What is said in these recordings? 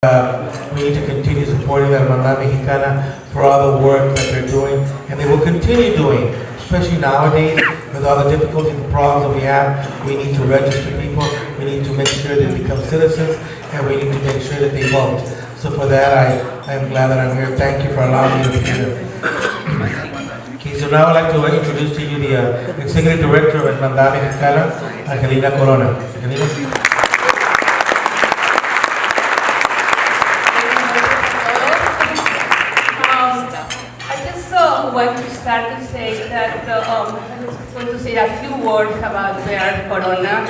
We need to continue supporting the Hermandad Mexicana for all the work that they're doing, and they will continue doing, especially nowadays with all the difficulties and problems that we have. We need to register people, we need to make sure they become citizens, and we need to make sure that they vote. So for that, I am glad that I'm here. Thank you for allowing me to be here. Okay, so now I'd like to introduce to you the Executive Director of Hermandad Mexicana, Angelina Corona. Angelina? I want to start to say that going to say a few words about Bert Corona.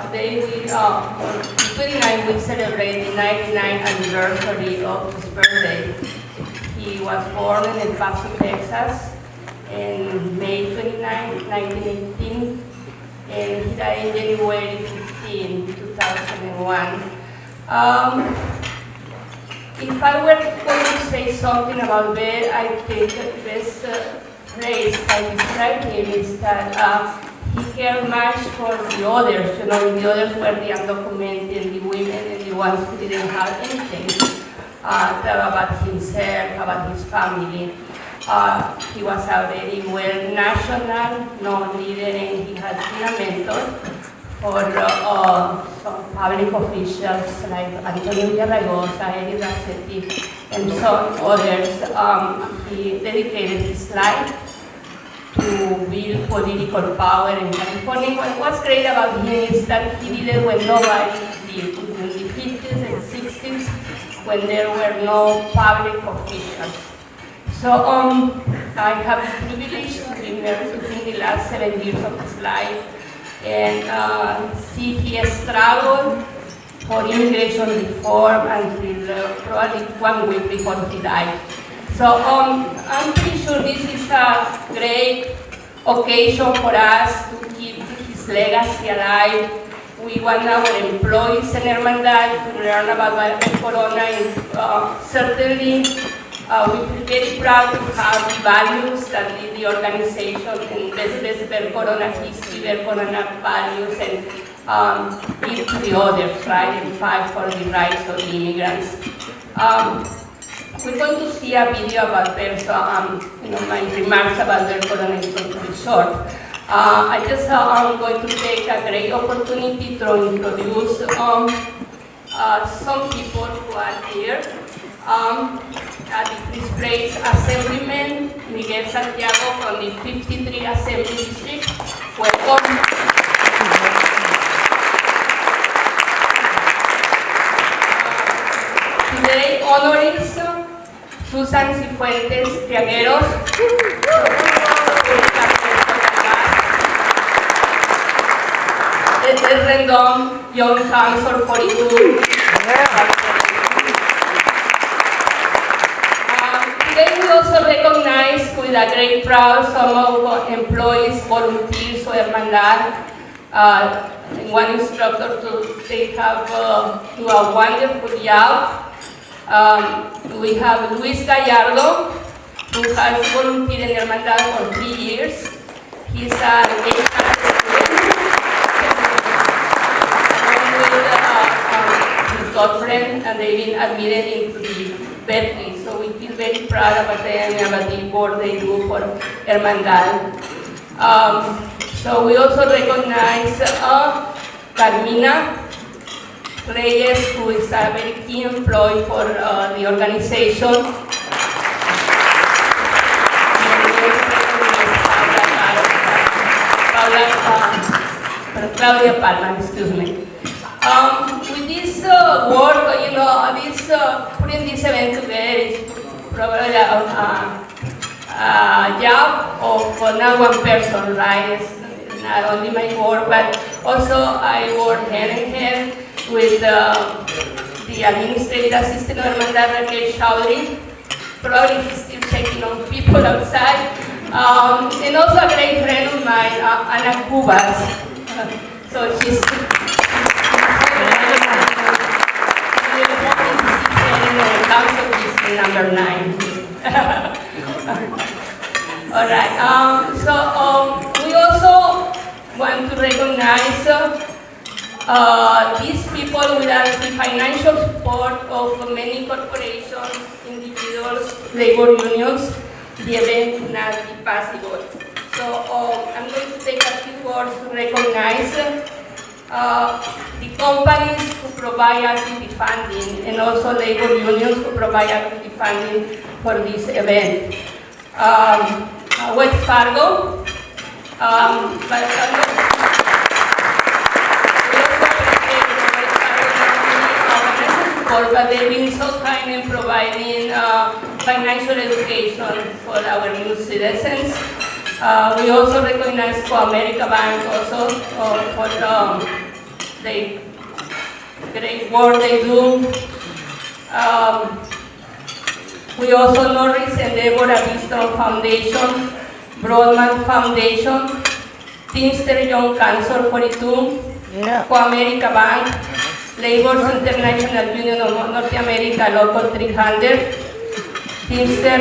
Today we 29 we celebrate the 99th anniversary of his birthday. He was born in El Paso, Texas, in May 29, 1918, and he died in January 15, 2001. If I were going to say something about Bert, I think the best phrase I describe him is that he cared much for the others. You know, the others were the undocumented, the women, and the ones who didn't have anything. About himself, about his family. He was a very well national leader, and he has been a mentor for some public officials like Antonio Villaraigosa, Eddie Rassetti, and some others. He dedicated his life to build political power in California. What was great about him is that he did it when nobody did, in the 50s and 60s, when there were no public officials. So I have the privilege to be married to him the last 7 years of his life, and see he struggled for immigration reform until probably 1 week before he died. So I'm pretty sure this is a great occasion for us to keep his legacy alive. We want our employees in Hermandad to learn about Bert Corona, and certainly we feel very proud to have the values that lead the organization, and Bert Corona history, Bert Corona values, and give to the others, right, and fight for the rights of the immigrants. We're going to see a video about Bert, so my remarks about Bert Corona is going to be short. I just am going to take a great opportunity to introduce some people who are here. The displaced Assemblyman Miguel Santiago from the 53 Assembly District. Welcome. Today honorees Susan Cifuentes Triagueros, Ed Rendon, Young Council 42. Today we also recognize with a great pride some of our employees, volunteers of Hermandad. One instructor, they have do a wonderful job. We have Luis Gallardo, who has volunteered in Hermandad for 3 years. He's an student with his girlfriend, and they've been admitted into the Berkeley. So we feel very proud about them and about the work they do for Hermandad. So we also recognize Carmina Reyes, who is a very key employee for the organization. Claudia Palma, excuse me. With this work, this putting this event together is probably a job of not one person, right? It's not only my work, but also I work hand in hand with the administrative assistant of Hermandad, Raquel Chaudhry. Probably he's still checking on people outside. And also a great friend of mine, Ana Cubas. So she's council district number 9. All right. So we also want to recognize These people, without the financial support of many corporations, individuals, labor unions, the event would not be possible. So I'm going to take a few words to recognize the companies who provide activity funding and also labor unions who provide activity funding for this event. Wells Fargo, but they've been so kind in providing financial education for our new citizens. We also recognize COMUNIDAD Bank also for the great work they do. We also notice Endeavor Avista Foundation, Broadman Foundation, Teamster Young Cancer 42, COMUNIDAD Bank, Labor's International Union of North America, Local 300, Teamster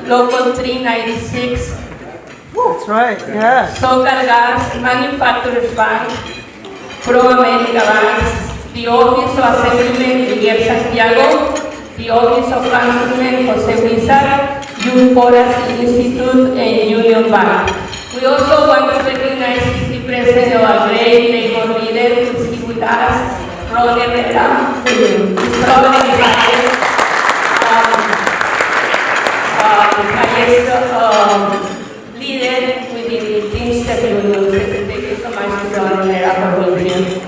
Local 396. That's right, yeah. Socal Gas, Manufacturers Bank, Pro America Banks, the Office of Assemblyman Miguel Santiago, the Office of Councilman Jose Huizar, Youth Policy Institute, and Union Bank. We also want to recognize the presence of a great labor leader who is here with us, Ron Herrera, who is probably the highest leader within the Teamster Union. Thank you so much to Ron Herrera for being here.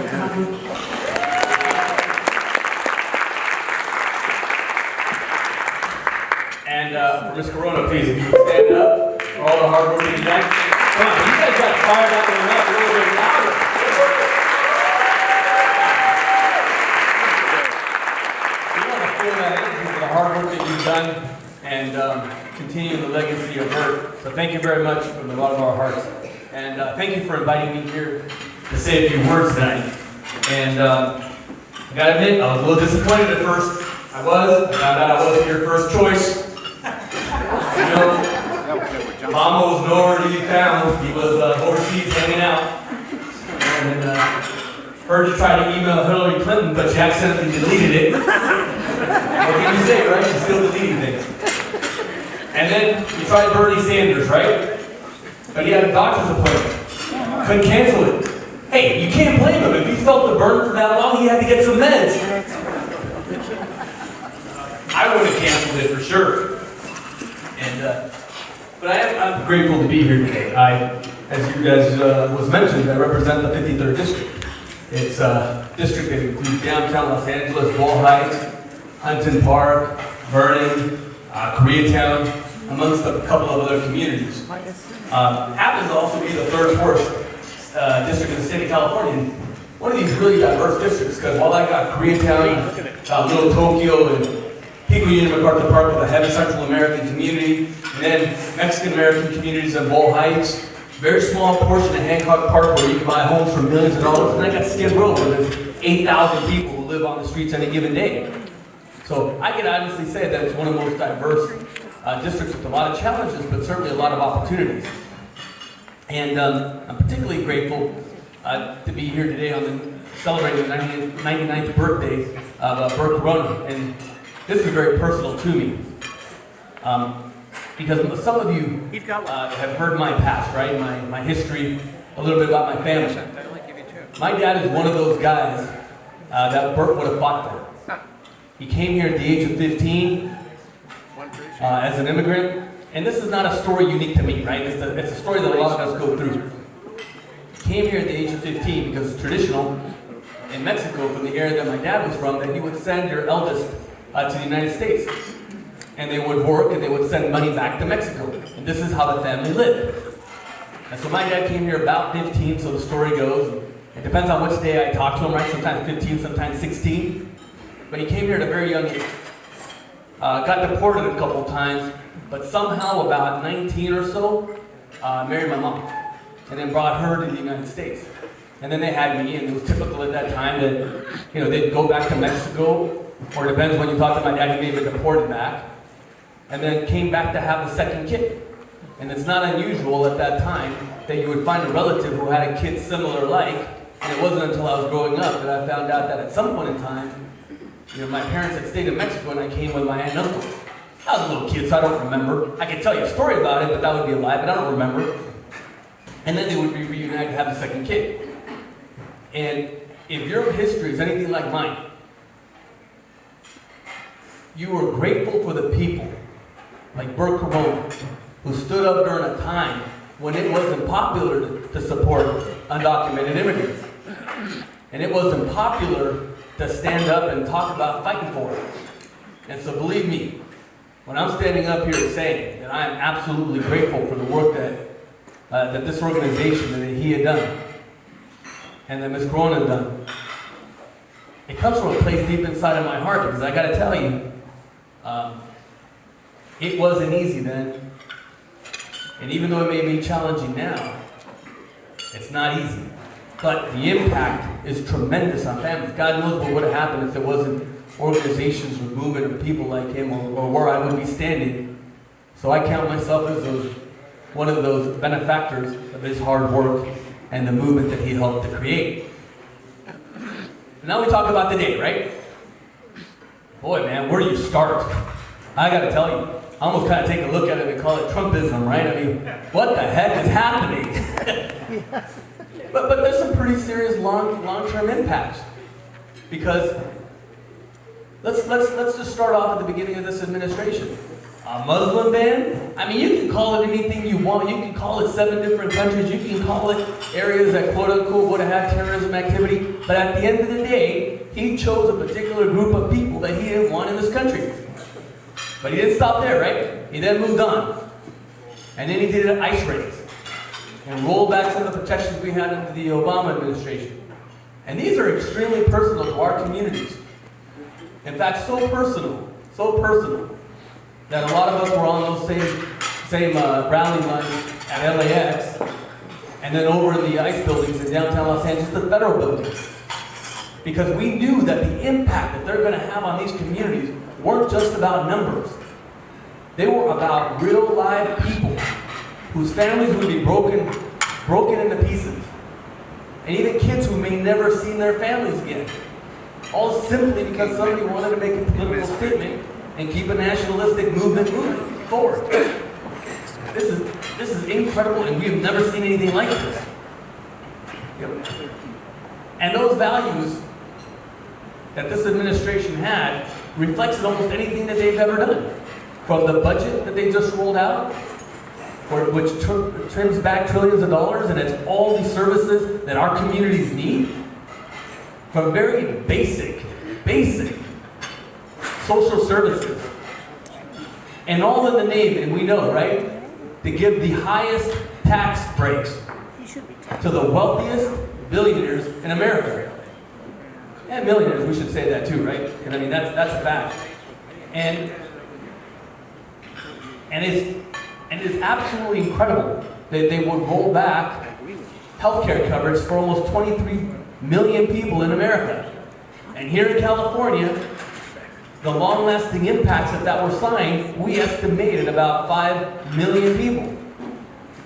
And Ms. Corona, please, if you would stand up for all the hard work you've done. Come on, you guys got fired up and up a little bit louder. We want to feel that energy for the hard work that you've done and continue the legacy of Bert. So thank you very much from the bottom of our hearts. And thank you for inviting me here to say a few words tonight. And I gotta admit, I was a little disappointed at first. I found out I wasn't your first choice. You know, Mama was nowhere to be found. He was overseas hanging out. And heard you try to email Hillary Clinton, but she accidentally deleted it. What can you say, right? She still deleted it. And then you tried Bernie Sanders, right? But he had a doctor's appointment. Couldn't cancel it. Hey, you can't blame him. If he felt the burn for that long, he had to get some meds. I would have canceled it for sure. And but I'm grateful to be here today. As you guys was mentioned, I represent the 53rd district. It's a district that includes downtown Los Angeles, Wall Heights, Huntington Park, Vernon, Koreatown, amongst a couple of other communities. Happens to also be the third or fourth district in the state of California. And one of these really diverse districts, because while I got Koreatown, Little Tokyo, and Pico Union MacArthur Park with a heavy Central American community, and then Mexican American communities in Wall Heights, very small portion of Hancock Park where you can buy homes for millions of dollars, and I got Skid Row where there's 8,000 people who live on the streets any given day. So I can honestly say that it's one of the most diverse districts with a lot of challenges, but certainly a lot of opportunities. And I'm particularly grateful to be here today on celebrating the 99th birthday of Bert Corona. And this is very personal to me. Because some of you have heard my past, right? My history, a little bit about my family. My dad is one of those guys that Bert would have fought for. He came here at the age of 15 as an immigrant. And this is not a story unique to me, right? It's a story that a lot of us go through. He came here at the age of 15 because it's traditional in Mexico, from the area that my dad was from, that you would send your eldest to the United States. And they would work and they would send money back to Mexico. And this is how the family lived. And so my dad came here about 15, so the story goes. It depends on which day I talk to him, right? Sometimes 15, sometimes 16. But he came here at a very young age. Got deported a couple times, but somehow about 19 or so, married my mom. And then brought her to the United States. And then they had me, and it was typical at that time that, you know, they'd go back to Mexico, or it depends when you talk to my dad, he may have been deported back. And then came back to have the second kid. And it's not unusual at that time that you would find a relative who had a kid similar like, And it wasn't until I was growing up that I found out that at some point in time, my parents had stayed in Mexico and I came with my aunt and uncle. I was a little kid, so I don't remember. I can tell you a story about it, but that would be a lie, but I don't remember. And then they would be reunited to have a second kid. And if your history is anything like mine, you were grateful for the people, like Bert who stood up during a time when it wasn't popular to support undocumented immigrants. And it wasn't popular to stand up and talk about fighting for it. And so believe me, when I'm standing up here saying that I am absolutely grateful for the work that this organization and that he had done, and that Ms. Corona had done, it comes from a place deep inside of my heart, because I got to tell you, it wasn't easy then, and even though it may be challenging now, it's not easy. But the impact is tremendous on families. God knows what would have happened if there wasn't organizations or movement of people like him, or where I would be standing. So I count myself as one of those benefactors of his hard work and the movement that he helped to create. Now we talk about the day, right? Boy, man, where do you start? I gotta tell you, I almost kind of take a look at it and call it Trumpism, right? I mean, what the heck is happening? But there's some pretty serious long-term impacts. Because let's just start off at the beginning of this administration. A Muslim ban? I mean, you can call it anything you want. You can call it 7 different countries. You can call it areas that quote-unquote would have had terrorism activity. But at the end of the day, he chose a particular group of people that he didn't want in this country. But he didn't stop there, right? He then moved on. And then he did an ICE raids and rolled back some of the protections we had under the Obama administration. And these are extremely personal to our communities. In fact, so personal, that a lot of us were on those same rally lines at LAX, and then over in the ICE buildings in downtown Los Angeles, the federal buildings. Because we knew that the impact that they're going to have on these communities weren't just about numbers. They were about real live people whose families would be broken into pieces. And even kids who may never have seen their families again. All simply because somebody wanted to make a political statement and keep a nationalistic movement moving forward. This is incredible, and we have never seen anything like this. Yep. And those values that this administration had reflects in almost anything that they've ever done. From the budget that they just rolled out, which trims back trillions of dollars, and it's all these services that our communities need. From very basic social services. And all in the name, and we know, right? To give the highest tax breaks to the wealthiest billionaires in America. And millionaires, we should say that too, right? And I mean, that's a fact. And it's absolutely incredible that they would roll back healthcare coverage for almost 23 million people in America. And here in California, the long-lasting impacts that were signed, we estimated about 5 million people.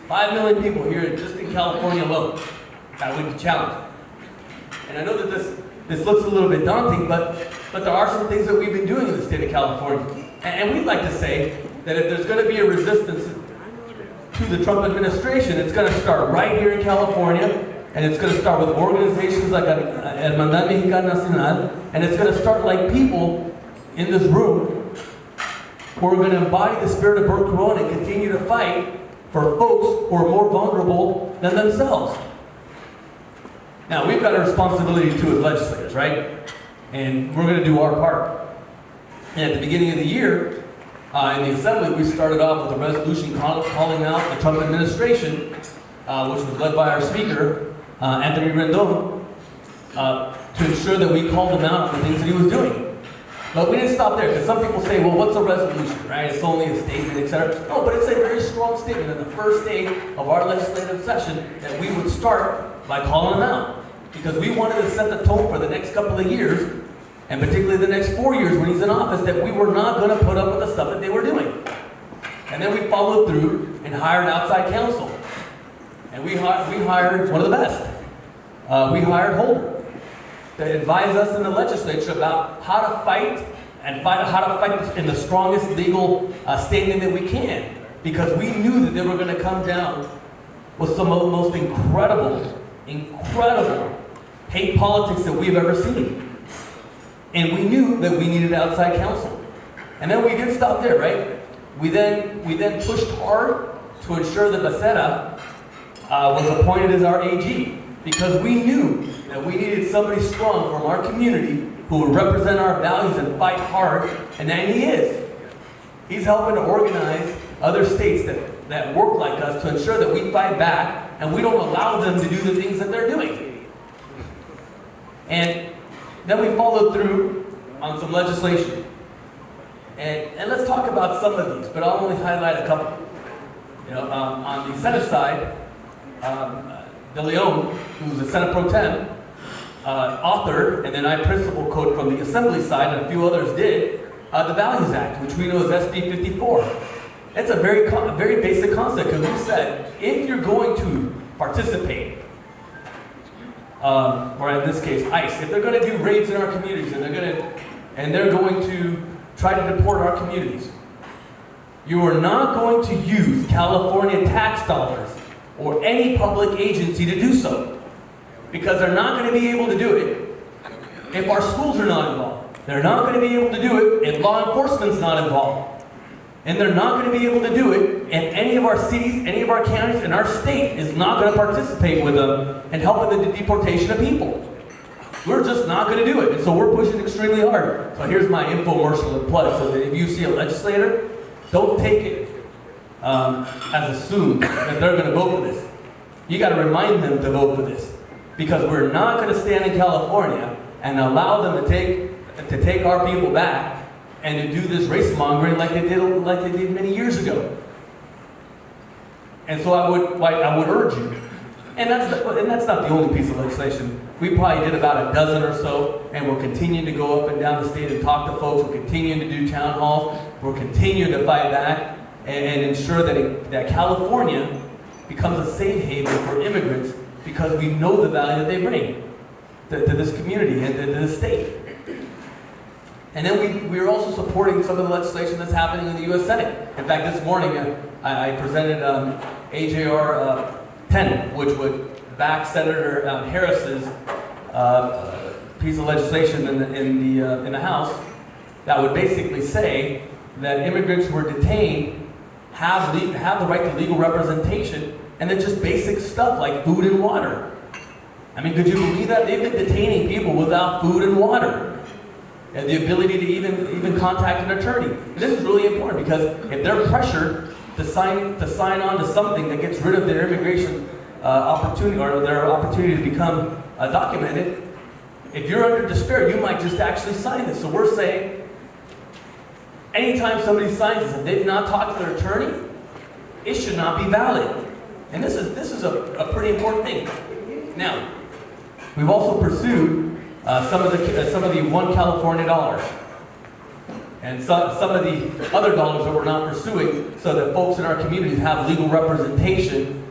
5 million people here just in California alone. That would be challenging. And I know that this looks a little bit daunting, but there are some things that we've been doing in the state of California. And we'd like to say that if there's going to be a resistance to the Trump administration, it's going to start right here in California, and it's going to start with organizations like Hermandad Mexicana Nacional, and it's going to start like people in this room who are going to embody the spirit of Bert Corona and continue to fight for folks who are more vulnerable than themselves. Now, we've got a responsibility too as legislators, right? And we're going to do our part. And at the beginning of the year, in the Assembly, we started off with a resolution calling out the Trump administration, which was led by our Speaker, Anthony Rendon, to ensure that we called him out on the things that he was doing. But we didn't stop there, because some people say, well, what's a resolution, right? It's only a statement, etc. No, but it's a very strong statement on the first day of our legislative session that we would start by calling him out. Because we wanted to set the tone for the next couple of years, and particularly the next 4 years when he's in office, that we were not going to put up with the stuff that they were doing. And then we followed through and hired outside counsel. And we hired one of the best. we hired Holder to advise us in the legislature about how to fight how to fight in the strongest legal standing that we can. Because we knew that they were going to come down with some of the most incredible hate politics that we've ever seen. And we knew that we needed outside counsel. And then we didn't stop there, right? We then pushed hard to ensure that Becerra was appointed as our AG, because we knew that we needed somebody strong from our community who would represent our values and fight hard, and then he is. He's helping to organize other states that work like us to ensure that we fight back and we don't allow them to do the things that they're doing. And then we followed through on some legislation. And let's talk about some of these, but I'll only highlight a couple. You know, on the Senate side, De Leon, who's the Senate Pro Tem, authored, and then I principal code from the Assembly side, and a few others did, the Values Act, which we know as SB 54. It's a very basic concept, because we said, if you're going to participate, or in this case, ICE, if they're going to do raids in our communities, and they're going to try to deport our communities, you are not going to use California tax dollars or any public agency to do so. Because they're not going to be able to do it if our schools are not involved. They're not going to be able to do it if law enforcement's not involved. And they're not going to be able to do it if any of our cities, any of our counties, and our state is not going to participate with them and help with the deportation of people. We're just not going to do it. And so we're pushing extremely hard. So here's my infomercial and plug, so that if you see a legislator, don't take it as assumed that they're going to vote for this. You got to remind them to vote for this. Because we're not going to stand in California and allow them to take our people back and to do this race mongering like they did many years ago. And so I would urge you, and that's not the only piece of legislation. We probably did about a dozen or so, and we're continuing to go up and down the state and talk to folks. We're continuing to do town halls. We're continuing to fight back and ensure that California becomes a safe haven for immigrants, because we know the value that they bring to this community and to this state. And then we are also supporting some of the legislation that's happening in the U.S. Senate. In fact, this morning I presented AJR 10, which would back Senator Harris's piece of legislation in the House that would basically say that immigrants who are detained have the right to legal representation, and then just basic stuff like food and water. I mean, could you believe that? They've been detaining people without food and water, and the ability to even contact an attorney. And this is really important, because if they're pressured to sign on to something that gets rid of their immigration opportunity, or their opportunity to become documented, if you're under despair, you might just actually sign this. So we're saying, anytime somebody signs this and they've not talked to their attorney, it should not be valid. And this is a pretty important thing. Now, we've also pursued some of the One California dollars, and some of the other dollars that we're not pursuing, so that folks in our communities have legal representation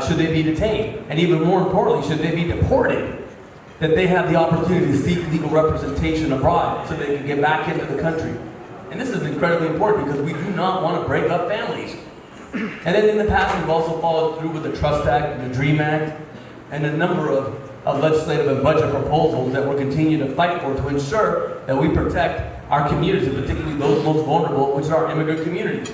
should they be detained, and even more importantly, should they be deported, that they have the opportunity to seek legal representation abroad, so they can get back into the country. And this is incredibly important, because we do not want to break up families. And then in the past, we've also followed through with the Trust Act and the DREAM Act, and a number of legislative and budget proposals that we're continuing to fight for, to ensure that we protect our communities, and particularly those most vulnerable, which are our immigrant communities.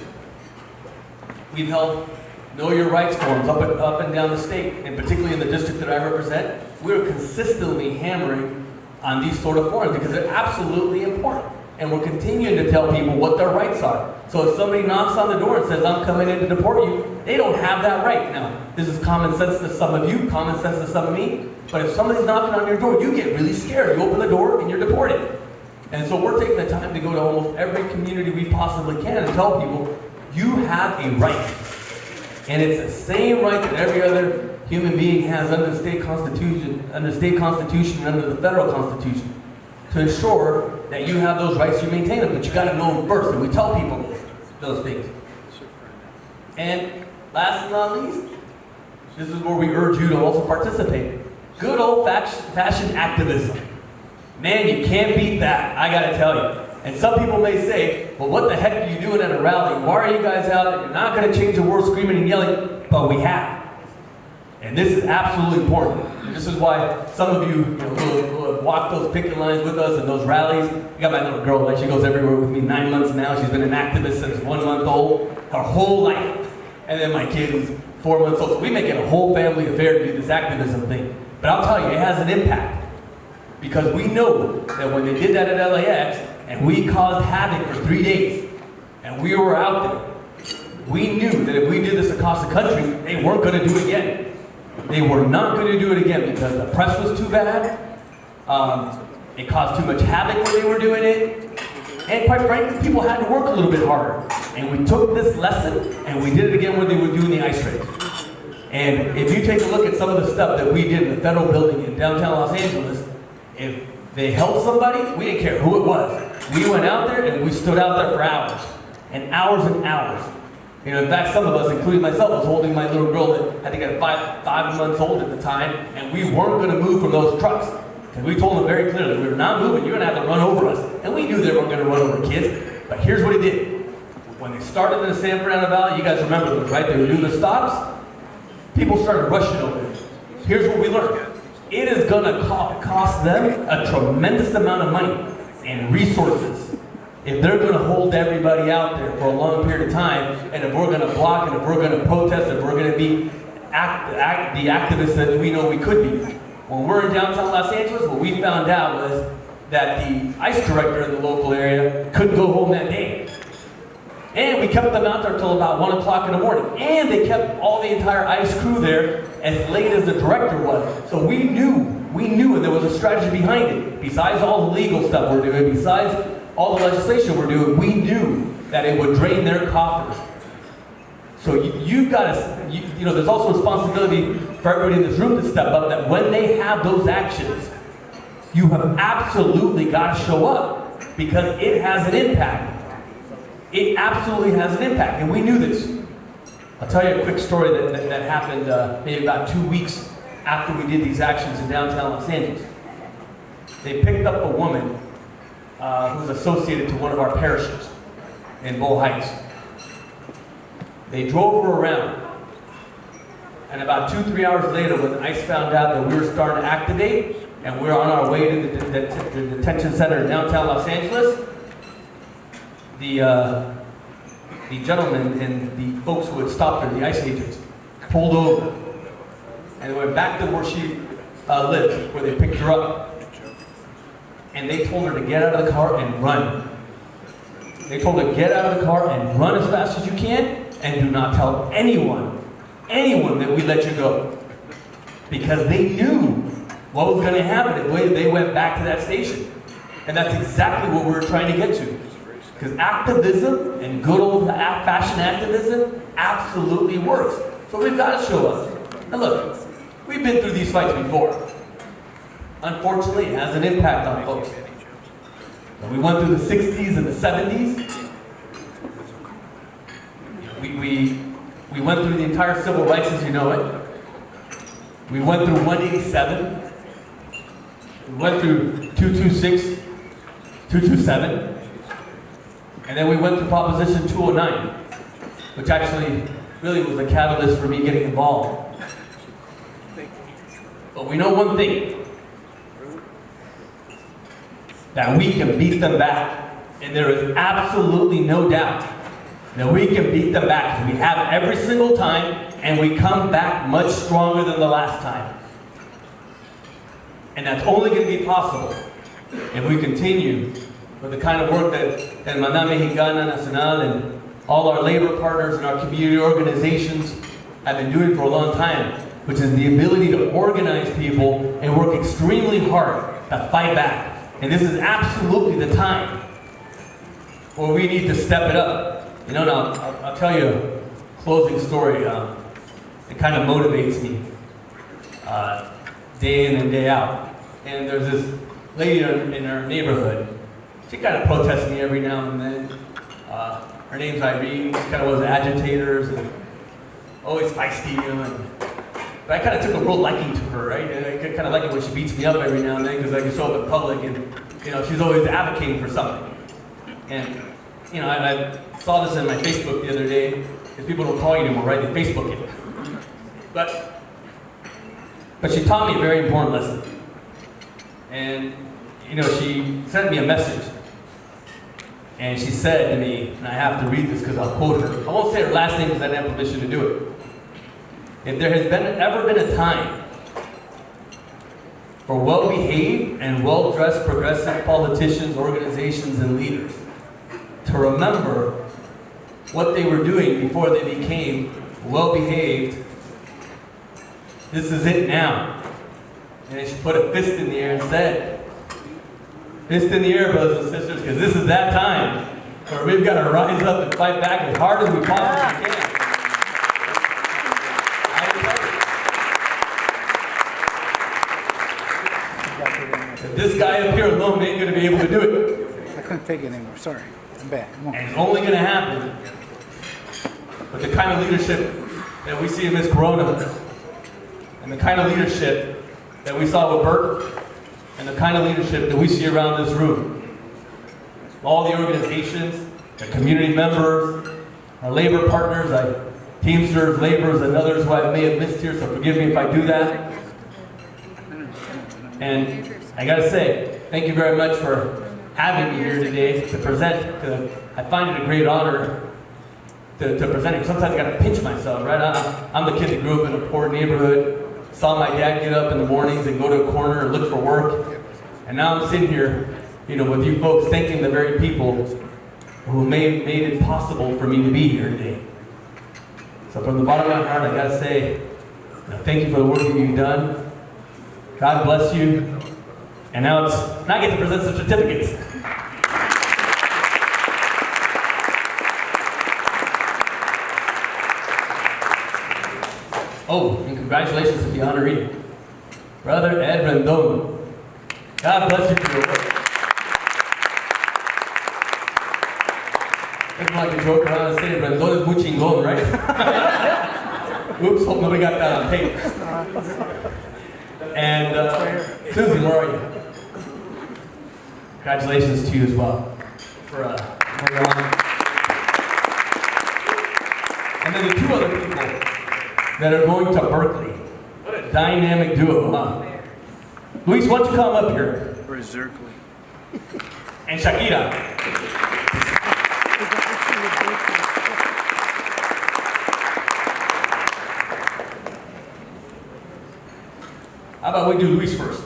We've held Know Your Rights forums up and down the state, and particularly in the district that I represent. We're consistently hammering on these sort of forums, because they're absolutely important. And we're continuing to tell people what their rights are. So if somebody knocks on the door and says, I'm coming in to deport you, they don't have that right. Now, this is common sense to some of you, common sense to some of me, but if somebody's knocking on your door, you get really scared. You open the door and you're deported. And so we're taking the time to go to almost every community we possibly can and tell people, you have a right. And it's the same right that every other human being has under the state constitution, and under the federal constitution, to ensure that you have those rights, you maintain them, but you got to know them first, and we tell people those things. And last but not least, this is where we urge you to also participate. Good old-fashioned activism. Man, you can't beat that, I gotta tell you. And some people may say, well, what the heck are you doing at a rally? Why are you guys out? You're not gonna change the world screaming and yelling, but we have. And this is absolutely important. This is why some of you, will have walked those picket lines with us and those rallies. I got my little girl, like she goes everywhere with me, 9 months now. She's been an activist since 1 month old, her whole life. And then my kid is 4 months old. So we make it a whole family affair to do this activism thing. But I'll tell you, it has an impact. Because we know that when they did that at LAX, and we caused havoc for 3 days, and we were out there, we knew that if we did this across the country, they weren't going to do it again. They were not going to do it again because the press was too bad, it caused too much havoc when they were doing it, and quite frankly, people had to work a little bit harder. And we took this lesson, and we did it again when they were doing the ice raids. And if you take a look at some of the stuff that we did in the federal building in downtown Los Angeles, if they helped somebody, we didn't care who it was. We went out there and we stood out there for hours. And hours and hours. You know, in fact, some of us, including myself, was holding my little girl that I think at 5 months old at the time, and we weren't going to move from those trucks. And we told them very clearly, we were not moving, you're going to have to run over us. And we knew they weren't going to run over kids. But here's what he did. When they started in the San Fernando Valley, you guys remember those, right? They would do the stops. People started rushing over there. Here's what we learned. It is going to cost them a tremendous amount of money and resources if they're going to hold everybody out there for a long period of time, and if we're going to block, and if we're going to protest, if we're going to be the activists that we know we could be. When we're in downtown Los Angeles, what we found out was that the ICE director in the local area couldn't go home that day. And we kept them out there until about 1 o'clock in the morning. And they kept all the entire ICE crew there as late as the director was. So we knew, and there was a strategy behind it. Besides all the legal stuff we're doing, besides all the legislation we're doing, we knew that it would drain their coffers. So you've got to, you know, there's also responsibility for everybody in this room to step up, that when they have those actions, you have absolutely got to show up, because it has an impact. It absolutely has an impact, and we knew this. I'll tell you a quick story that happened maybe about 2 weeks after we did these actions in downtown Los Angeles. They picked up a woman who was associated to one of our parishes in Bow Heights. They drove her around, and about 2-3 hours later, when ICE found out that we were starting to activate, and we were on our way to the detention center in downtown Los Angeles, the gentleman and the folks who had stopped her, the ICE agents, pulled over, and they went back to where she lived, where they picked her up. And they told her to get out of the car and run. They told her to get out of the car and run as fast as you can, and do not tell anyone that we let you go. Because they knew what was going to happen if they went back to that station. And that's exactly what we were trying to get to. Because activism and good old-fashioned activism absolutely works. So we've got to show us. And look, we've been through these fights before. Unfortunately, it has an impact on folks. And we went through the 60s and the 70s. We went through the entire civil rights as you know it. We went through 187. We went through 226, 227. And then we went through Proposition 209, which actually really was a catalyst for me getting involved. But we know one thing, that we can beat them back. And there is absolutely no doubt that we can beat them back, because we have every single time, and we come back much stronger than the last time. And that's only going to be possible if we continue with the kind of work that Hermandad Mexicana Nacional and all our labor partners and our community organizations have been doing for a long time, which is the ability to organize people and work extremely hard to fight back. And this is absolutely the time where we need to step it up. You know, now, I'll tell you a closing story. It kind of motivates me day in and day out. And there's this lady in our neighborhood. She kind of protests me every now and then. Her name's Irene. She kind of was agitators and always feisty, you know. But I kind of took a real liking to her, right? And I kind of like it when she beats me up every now and then because I can show up in public and, you know, she's always advocating for something. And, you know, I saw this in my Facebook the other day, because people don't call you anymore, right? They Facebook it. But she taught me a very important lesson. And, you know, she sent me a message. And she said to me, and I have to read this because I'll quote her. I won't say her last name because I didn't have permission to do it. If there has ever been a time for well-behaved and well-dressed progressive politicians, organizations, and leaders to remember what they were doing before they became well-behaved, this is it now. And then she put a fist in the air and said, fist in the air, brothers and sisters, because this is that time where we've got to rise up and fight back as hard as we possibly can. This guy up here alone ain't going to be able to do it. I couldn't take it anymore. Sorry. I'm bad. Come on. And it's only going to happen with the kind of leadership that we see in Ms. Corona, and the kind of leadership that we saw with Bert, and the kind of leadership that we see around this room. All the organizations, the community members, our labor partners, Teamsters, laborers, and others who I may have missed here, so forgive me if I do that. And I gotta say, thank you very much for having me here today to present. I find it a great honor to present it. Sometimes I gotta pinch myself, right? I'm the kid that grew up in a poor neighborhood, saw my dad get up in the mornings and go to a corner and look for work. And now I'm sitting here, you know, with you folks thanking the very people who made it possible for me to be here today. So from the bottom of my heart, I gotta say, you know, thank you for the work that you've done. God bless you. And now I get to present some certificates. Oh, and congratulations to the honoree, Brother Ed Rendon. God bless you for your work. It's like a joke around and say Rendon is muy chingón, right? Oops, hope nobody got that on tape. And Susan, where are you? Congratulations to you as well for your honor. And then the two other people that are going to Berkeley. What a dynamic duo, huh? Luis, why don't you come up here? Berserkly. And Shakira. How about we do Luis first?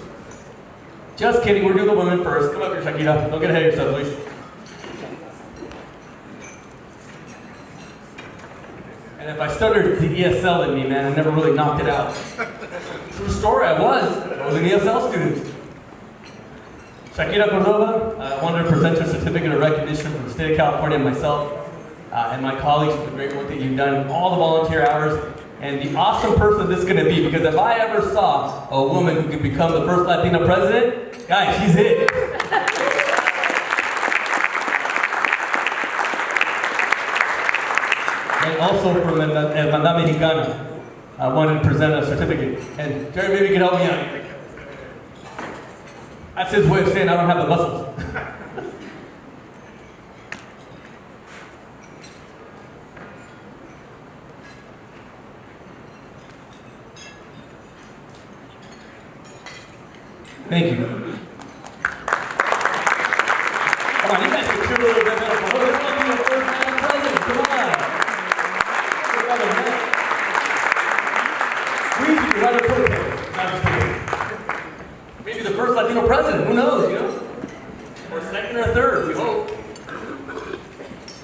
Just kidding, we're doing the women first. Come up here, Shakira. Don't get ahead of yourself, Luis. And if I stuttered, it's the ESL in me, man. I never really knocked it out. True story, I was an ESL student. Shakira Cordova, I wanted to present your certificate of recognition from the state of California and myself and my colleagues for the great work that you've done, all the volunteer hours, and the awesome person this is going to be. Because if I ever saw a woman who could become the first Latina president, guys, she's it. And also from the Hermandad Mexicana, I wanted to present a certificate. And Jerry, maybe you can help me out. That's his way of saying I don't have the muscles. Thank you. Come on, you guys can cheer a little bit better. What is going to be your first man president? Come on. Please, you can write a protest. No, I'm just kidding. Maybe the first Latino president, who knows, you know? Or second or third, we hope.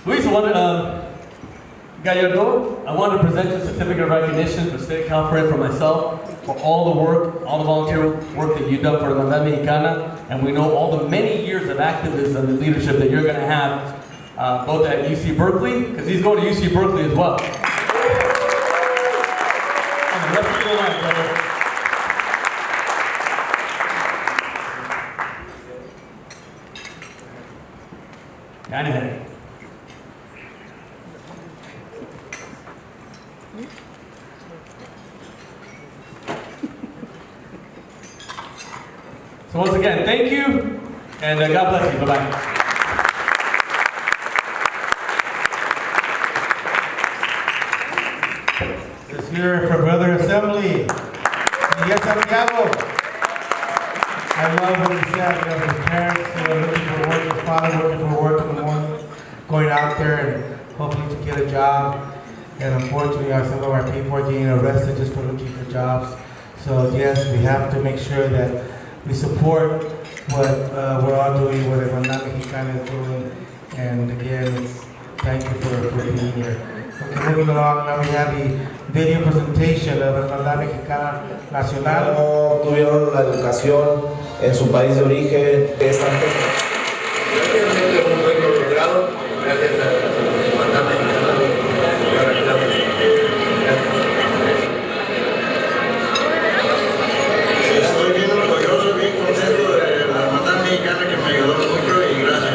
Luis, Gallardo, I want to present you a certificate of recognition for the state of California for myself, for all the work, all the volunteer work that you've done for the Hermandad Mexicana, and we know all the many years of activism and leadership that you're going to have, both at UC Berkeley, because he's going to UC Berkeley as well. And the rest of your life, brother. Down ahead. So once again, thank you, and God bless you. Bye-bye. Let's hear it for Brother Assembly. Yes, Santiago. I love what he said, you know, his parents, looking for work, his father looking for work in the morning, going out there and hopefully to get a job. And unfortunately, some of our people are getting arrested just for looking for jobs. So yes, we have to make sure that we support what we're all doing, what Hermandad Mexicana is doing. And again, thank you for being here. Okay, moving along, now we have the video presentation of Hermandad Mexicana Nacional. No tuvieron la educación en su país de origen. Es tanto. Realmente un buen logrado, gracias a la Hermandad Mexicana. Estoy bien orgulloso, bien contento de la Hermandad Mexicana que me ayudó mucho y gracias.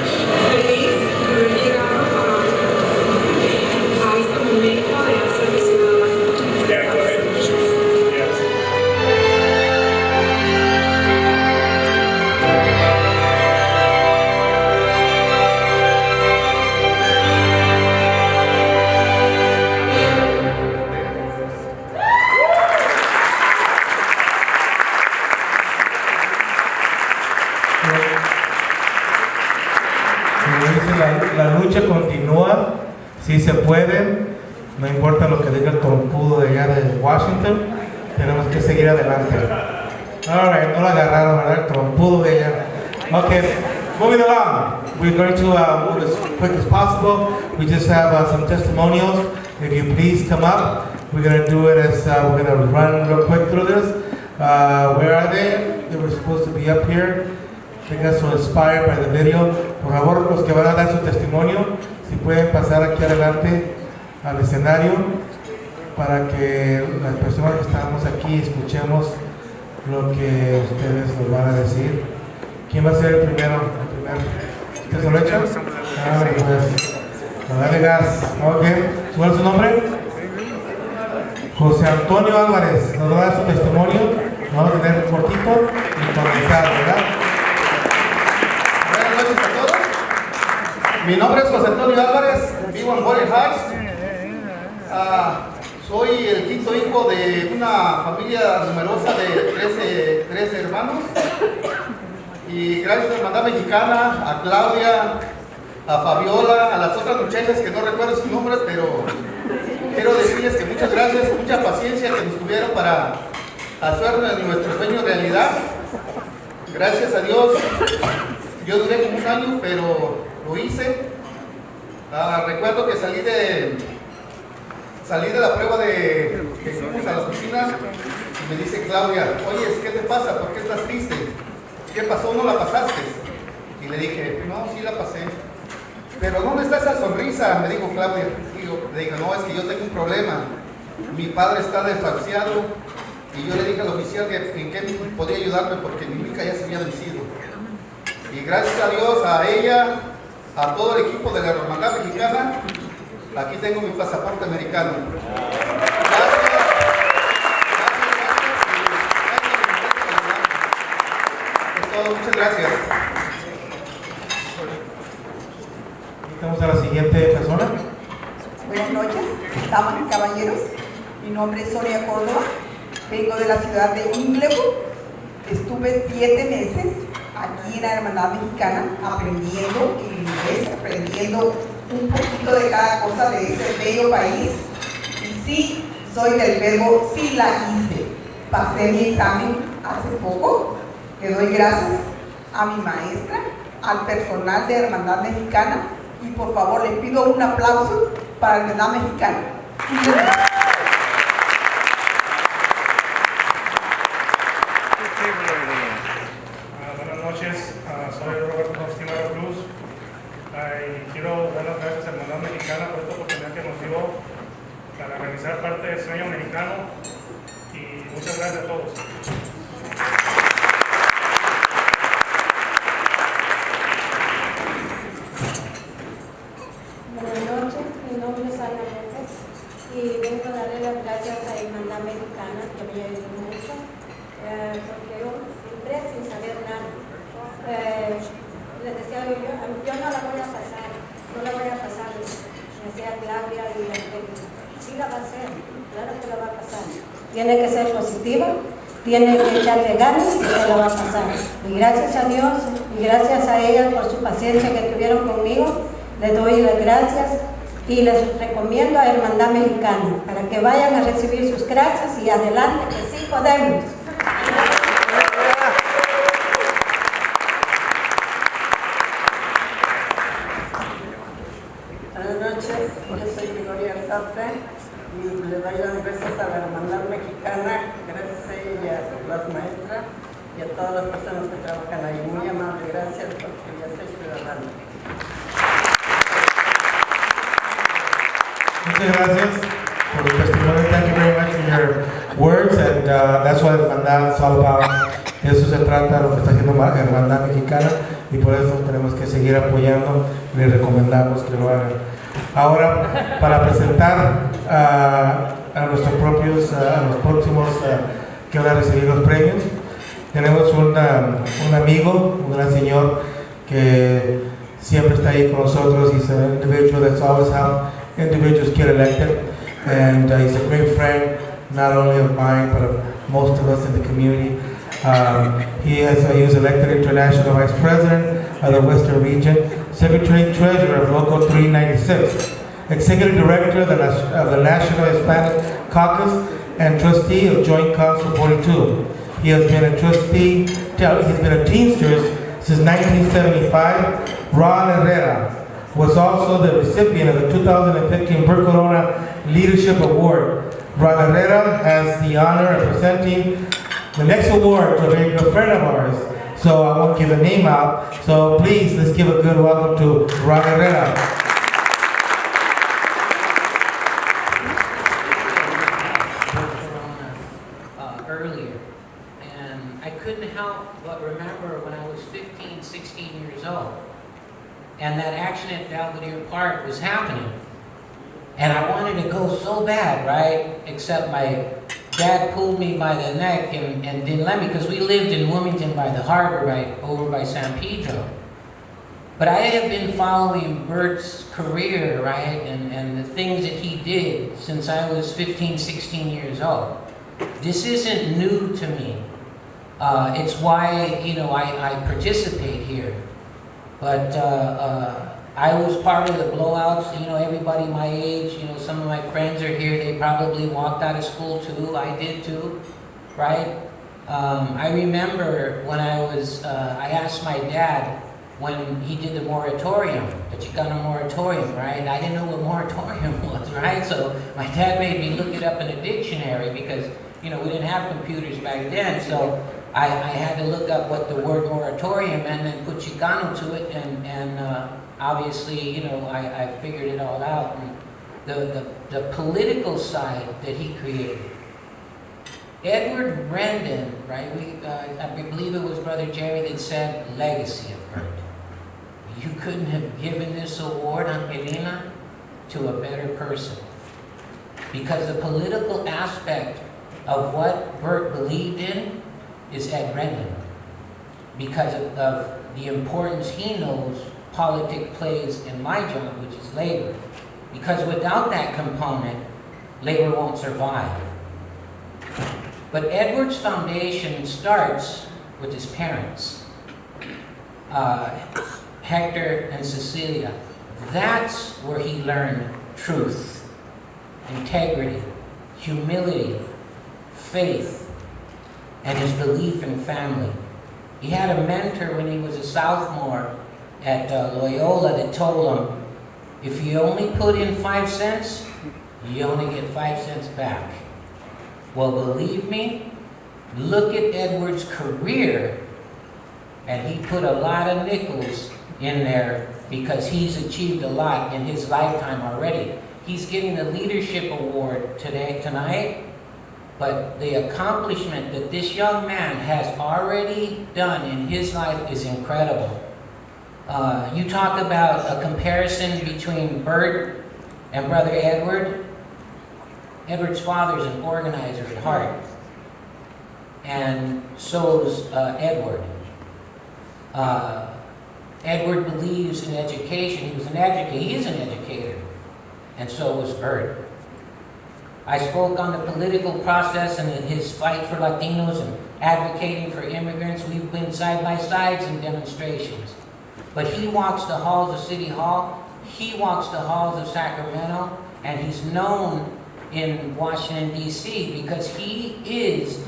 Feliz de haber llegado a este momento de hacer mi ciudadano. La lucha continúa, si se puede, no importa lo que diga el trompudo de allá de Washington, tenemos que seguir adelante. Alright, no lo agarraron, ¿verdad? El trompudo de allá. Okay, moving along. We're going to move as quick as possible. We just have some testimonials. If you please come up, we're going to do it as we're going to run real quick through this. Where are they? They were supposed to be up here. I think that's so inspired by the video. Por favor, los que van a dar su testimonio, si pueden pasar aquí adelante al escenario para que las personas que estamos aquí escuchemos lo que ustedes nos van a decir. ¿Quién va a ser el primero? ¿Usted se lo echa? Pues, dale gas. Ok. ¿Cuál es su nombre? José Antonio Álvarez. Nos va a dar su testimonio. Vamos a tener un cortito y comenzar, ¿verdad? Buenas noches a todos. Mi nombre es José Antonio Álvarez, vivo en Boyle Heights. Soy el quinto hijo de una familia numerosa de 13 hermanos. Y gracias a la Hermandad Mexicana, a Claudia, a Fabiola, a las otras muchachas que no recuerdo sus nombres, pero quiero decirles que muchas gracias, mucha paciencia que nos tuvieron para hacer nuestro sueño realidad. Gracias a Dios, yo duré como un año, pero lo hice. Recuerdo que salí de la prueba que fuimos a la oficina y me dice Claudia, oye, ¿qué te pasa? ¿Por qué estás triste? ¿Qué pasó? ¿No la pasaste? Y le dije, no, sí la pasé. Pero ¿dónde está esa sonrisa? Me dijo Claudia. Le dije, no, es que yo tengo un problema. Mi padre está desahuciado. Y yo le dije al oficial que en qué podía ayudarme porque mi hija ya se había vencido. Y gracias a Dios, a ella, a todo el equipo de la Hermandad Mexicana, aquí tengo mi pasaporte americano. Muchas gracias. Vamos a la siguiente persona. Buenas noches, damas y caballeros. Mi nombre es Sonia Córdoba. Vengo de la ciudad de Inglewood. Estuve 7 meses aquí en la Hermandad Mexicana aprendiendo inglés, aprendiendo un poquito de cada cosa de ese bello país. Y sí, soy del verbo sí la hice. Pasé mi examen hace poco. Le doy gracias a mi maestra, al personal de Hermandad Mexicana y por favor les pido un aplauso para la Hermandad Mexicana. Buenas noches, soy Roberto Faustino Cruz. Quiero dar las gracias a la Hermandad Mexicana por esta oportunidad que nos dio para realizar parte del sueño americano y muchas gracias a todos. Buenas noches, mi nombre es Ana López y vengo a darle las gracias a la Hermandad Mexicana que me ayudó mucho porque yo siempre sin saber nada. Les decía yo no la voy a pasar, me decía Claudia y sí la va a hacer, claro que la va a pasar. Tiene que ser positiva, tiene que echarle ganas y se la va a pasar. Y gracias a Dios y gracias a ella por su paciencia que tuvieron conmigo, les doy las gracias y les recomiendo a Hermandad Mexicana para que vayan a recibir sus gracias y adelante que sí podemos. Buenas noches, yo soy Figueroa y le doy las gracias a la Hermandad Mexicana, gracias a ella, a las maestras y a todas las personas que trabajan ahí. Muy amable, gracias porque ya soy ciudadana. Muchas gracias por el testimonio. Thank you very much for your words, and that's what Hermandad is all about. De eso se trata lo que está haciendo Hermandad Mexicana, y por eso tenemos que seguir apoyando. Le recomendamos que lo hagan. Ahora, para presentar a nuestros propios, a los próximos que van a recibir los premios, tenemos un amigo, un gran señor que siempre está ahí con nosotros. He's an individual that's always helped individuals get elected, and he's a great friend, not only of mine, but of most of us in the community. He was elected International Vice President of the Western Region, Secretary Treasurer of Local 396, Executive Director of the National Hispanic Caucus, and Trustee of Joint Council 42. He has been a trustee, he's been a Teamsters since 1975. Ron Herrera was also the recipient of the 2015 Bert Corona Leadership Award. Ron Herrera has the honor of presenting the next award to a very good friend of ours. So I won't give the name out. So please, let's give a good welcome to Ron Herrera. Earlier, and I couldn't help but remember when I was 15, 16 years old, and that accident at Blvd Park was happening, and I wanted to go so bad, right? Except my dad pulled me by the neck and didn't let me, because we lived in Wilmington by the harbor, right over by San Pedro. But I have been following Bert's career, right, and the things that he did since I was 15, 16 years old. This isn't new to me. It's why, you know, I participate here. But I was part of the blowouts, you know, everybody my age, you know, some of my friends are here, they probably walked out of school too, I did too, right? I remember when I asked my dad when he did the moratorium, the Chicano moratorium, right? I didn't know what moratorium was, right? So my dad made me look it up in a dictionary because, you know, we didn't have computers back then, so I had to look up what the word moratorium meant and then put Chicano to it, and obviously, you know, I figured it all out. And the political side that he created. Edward Brendan, right? I believe it was Brother Jerry that said legacy of Bert. You couldn't have given this award, Angelina, to a better person. Because the political aspect of what Bert believed in is Ed Brendan. Because of the importance he knows politics plays in my job, which is labor. Because without that component, labor won't survive. But Edward's foundation starts with his parents, Hector and Cecilia. That's where he learned truth, integrity, humility, faith, and his belief in family. He had a mentor when he was a sophomore at Loyola that told him, if you only put in 5 cents, you only get 5 cents back. Well, believe me, look at Edward's career, and he put a lot of nickels in there because he's achieved a lot in his lifetime already. He's getting a leadership award tonight, but the accomplishment that this young man has already done in his life is incredible. You talk about a comparison between Bert and Brother Edward. Edward's father's an organizer at heart. and so is Edward. Edward believes in education. He is an educator, and so was Bert. I spoke on the political process and his fight for Latinos and advocating for immigrants. We've been side by sides in demonstrations. But he walks the halls of City Hall, he walks the halls of Sacramento, and he's known in Washington, D.C. because he is,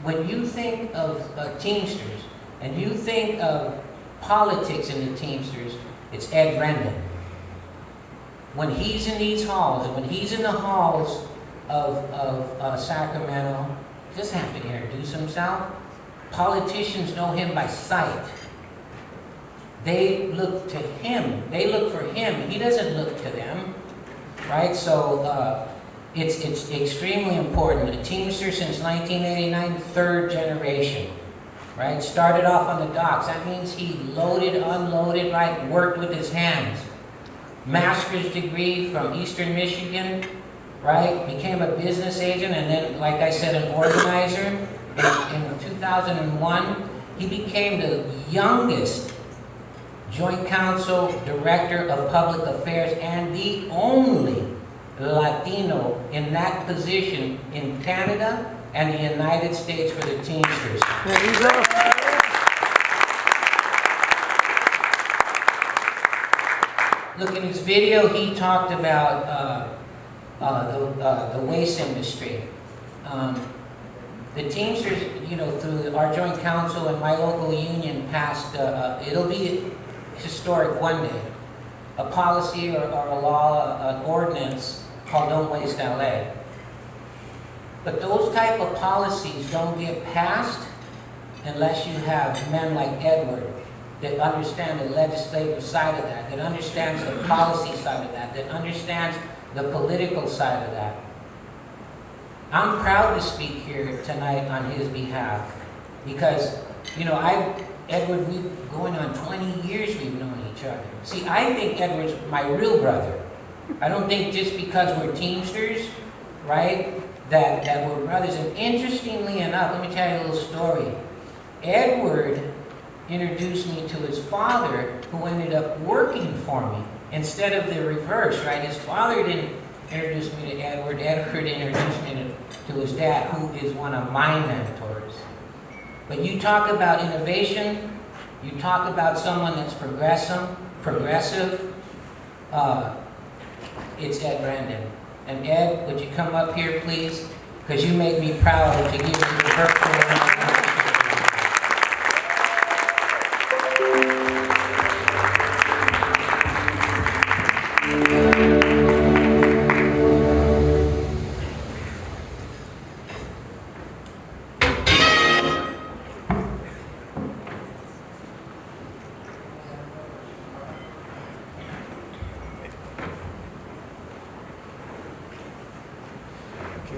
when you think of Teamsters and you think of politics in the Teamsters, it's Ed Rendon. When he's in these halls, and when he's in the halls of Sacramento, he doesn't have to introduce himself. Politicians know him by sight. They look to him. They look for him. He doesn't look to them, right? So it's extremely important. A Teamster since 1989, third generation, right? Started off on the docks. That means he loaded, unloaded, right? Worked with his hands. Master's degree from Eastern Michigan, right? Became a business agent, and then, like I said, an organizer. In 2001, he became the youngest Joint Council Director of Public Affairs and the only Latino in that position in Canada and the United States for the Teamsters. There you go. Look, in his video, he talked about the waste industry. The Teamsters, you know, through our joint council and my local union passed, it'll be historic one day, a policy or a law, an ordinance called Don't Waste LA. But those type of policies don't get passed unless you have men like Edward that understand the legislative side of that, that understands the policy side of that, that understands the political side of that. I'm proud to speak here tonight on his behalf because, you know, Edward, we've going on 20 years we've known each other. See, I think Edward's my real brother. I don't think just because we're Teamsters, right, that we're brothers. And interestingly enough, let me tell you a little story. Edward introduced me to his father, who ended up working for me, instead of the reverse, right? His father didn't introduce me to Edward. Edward introduced me to his dad, who is one of my mentors. But you talk about innovation, you talk about someone that's progressive, it's Ed Rendon. And Ed, would you come up here, please? Because you make me proud to give you the virtual.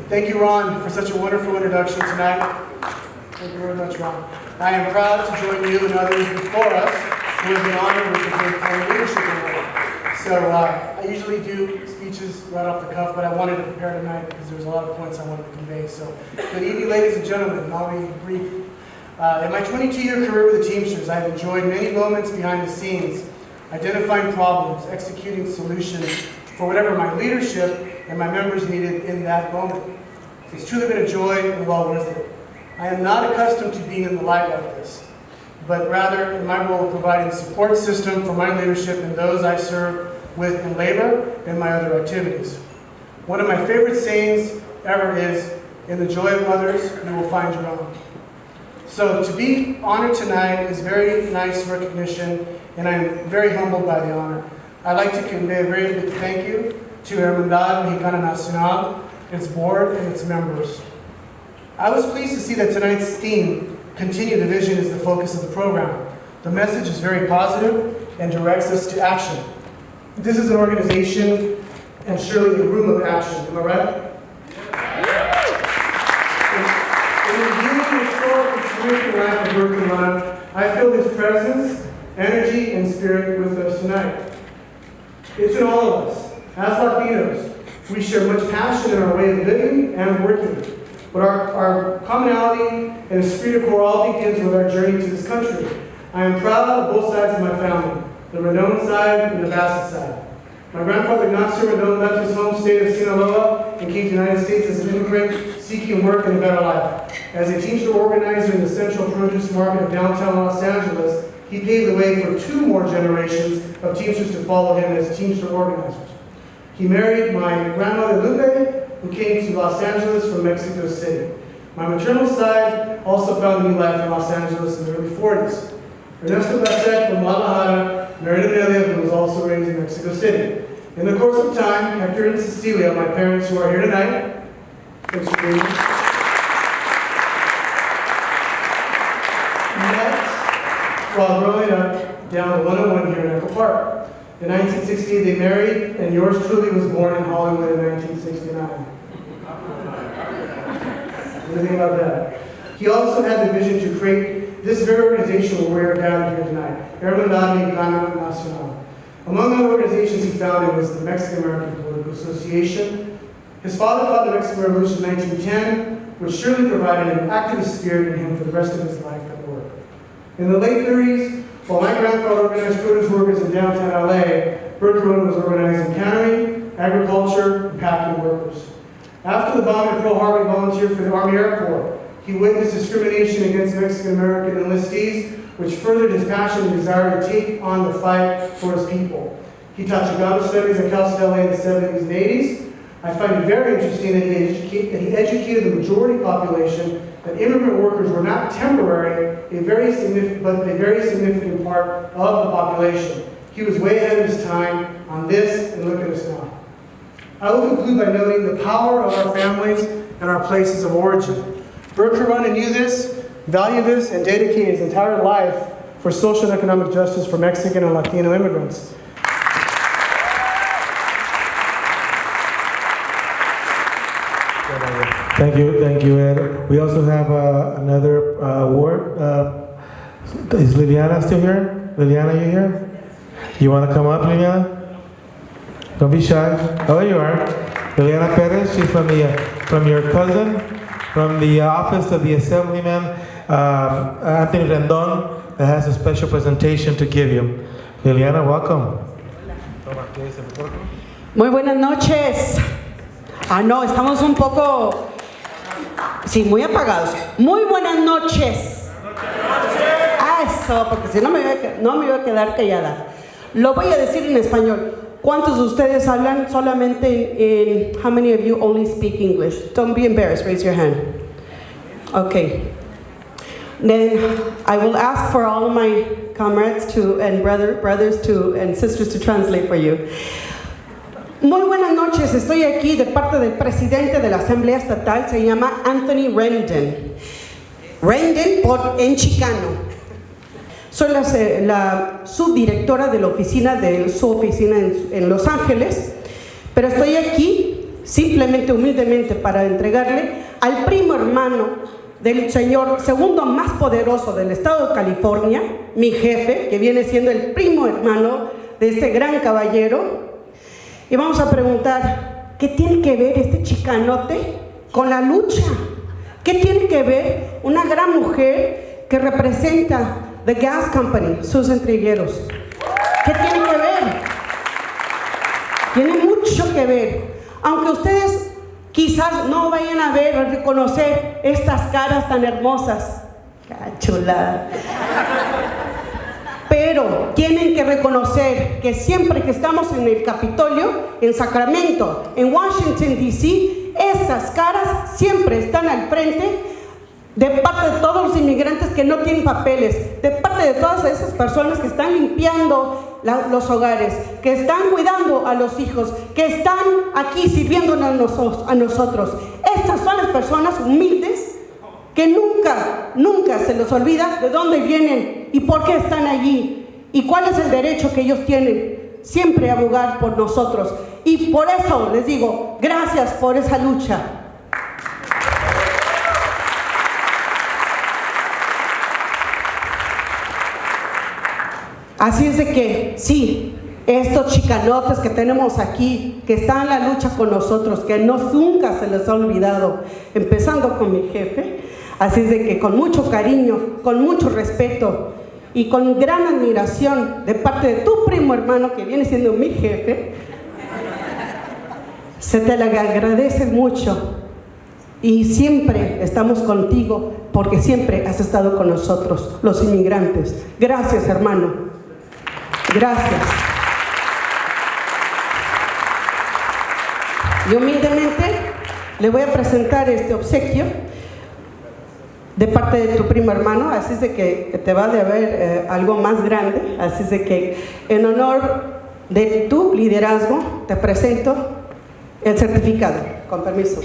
Thank you, Ron, for such a wonderful introduction tonight. Thank you very much, Ron. I am proud to join you and others before us who have been honored with the Great Point Leadership Award. So I usually do speeches right off the cuff, but I wanted to prepare tonight because there's a lot of points I wanted to convey. So good evening, ladies and gentlemen. I'll be brief. In my 22-year career with the Teamsters, I've enjoyed many moments behind the scenes, identifying problems, executing solutions for whatever my leadership and my members needed in that moment. It's truly been a joy and well worth it. I am not accustomed to being in the light like this, but rather in my role of providing a support system for my leadership and those I serve with in labor and my other activities. One of my favorite sayings ever is, in the joy of others, you will find your own. So to be honored tonight is very nice recognition, and I'm very humbled by the honor. I'd like to convey a very big thank you to Hermandad Mexicana Nacional, its board, and its members. I was pleased to see that tonight's theme, Continue the Vision, is the focus of the program. The message is very positive and directs us to action. This is an organization and surely a room of action, am I right? In reviewing the short and significant life of Bert and Ron, I feel his presence, energy, and spirit with us tonight. It's in all of us. As Latinos, we share much passion in our way of living and working, but our commonality and esprit de corps begins with our journey to this country. I am proud of both sides of my family, the Rendon side and the Bassett side. My grandfather Ignacio Rendon left his home state of Sinaloa and came to the United States as an immigrant seeking work and a better life. As a Teamster organizer in the central produce market of downtown Los Angeles, he paved the way for 2 more generations of Teamsters to follow him as Teamster organizers. He married my grandmother Lupe, who came to Los Angeles from Mexico City. My maternal side also found a new life in Los Angeles in the early 40s. Ernesto Bassett from Guadalajara married Amelia, who was also raised in Mexico City. In the course of time, Hector and Cecilia, my parents who are here tonight, thanks for being here, met while growing up down the 101 here in Echo Park. In 1968, they married, and yours truly was born in Hollywood in 1969. What do you think about that? He also had the vision to create this very organization where we are gathered here tonight, Hermandad Mexicana Nacional. Among other organizations he founded was the Mexican American Political Association. His father fought the Mexican Revolution in 1910, which surely provided an activist spirit in him for the rest of his life and work. In the late 30s, while my grandfather organized produce workers in downtown LA, Bert was organizing cannery, agriculture, and packing workers. After the bombing of Pearl Harbor, he volunteered for the Army Air Corps. He witnessed discrimination against Mexican-American enlistees, which furthered his passion and desire to take on the fight for his people. He taught Chicano studies at Cal State LA in the 70s and 80s. I find it very interesting that he educated the majority population that immigrant workers were not temporary, but a very significant part of the population. He was way ahead of his time on this, and look at us now. I will conclude by noting the power of our families and our places of origin. Bert Corona knew this, valued this, and dedicated his entire life for social and economic justice for Mexican and Latino immigrants. Thank you, Ed. We also have another award. Is Liliana still here? Liliana, you here? You want to come up, Liliana? Don't be shy. Oh, you are. Liliana Perez, she's from your cousin, from the office of the Assemblyman Anthony Rendon, that has a special presentation to give you. Liliana, welcome. Muy buenas noches. No, estamos un poco, sí, muy apagados. Muy buenas noches. Eso, porque si no me iba a quedar callada. Lo voy a decir en español. ¿Cuántos de ustedes hablan solamente how many of you only speak English? Don't be embarrassed, raise your hand. Okay. Then I will ask for all of my comrades and brothers and sisters to translate for you. Muy buenas noches, estoy aquí de parte del presidente de la Asamblea Estatal, se llama Anthony Rendon. Rendon en chicano. Soy la subdirectora de la oficina de su oficina en Los Ángeles, pero estoy aquí simplemente, humildemente, para entregarle al primo hermano del señor segundo más poderoso del estado de California, mi jefe, que viene siendo el primo hermano de este gran caballero. Y vamos a preguntar, ¿qué tiene que ver este chicanote con la lucha? ¿Qué tiene que ver una gran mujer que representa The Gas Company, Susan Trigueros? ¿Qué tiene que ver? Tiene mucho que ver. Aunque ustedes quizás no vayan a ver o reconocer estas caras tan hermosas. ¡Qué chulada! Pero tienen que reconocer que siempre que estamos en el Capitolio, en Sacramento, en Washington, D.C., estas caras siempre están al frente de parte de todos los inmigrantes que no tienen papeles, de parte de todas esas personas que están limpiando los hogares, que están cuidando a los hijos, que están aquí sirviéndonos a nosotros. Estas son las personas humildes que nunca se les olvida de dónde vienen y por qué están allí y cuál es el derecho que ellos tienen siempre a abogar por nosotros. Y por eso les digo, gracias por esa lucha. Así es de que, sí, estos chicanotes que tenemos aquí, que están en la lucha con nosotros, que nunca se les ha olvidado, empezando con mi jefe, Así es de que con mucho cariño, con mucho respeto y con gran admiración de parte de tu primo hermano, que viene siendo mi jefe, se te le agradece mucho y siempre estamos contigo porque siempre has estado con nosotros, los inmigrantes. Gracias, hermano. Gracias. Y humildemente le voy a presentar este obsequio de parte de tu primo hermano, así es de que te va a deber algo más grande, así es de que en honor de tu liderazgo te presento el certificado, con permiso.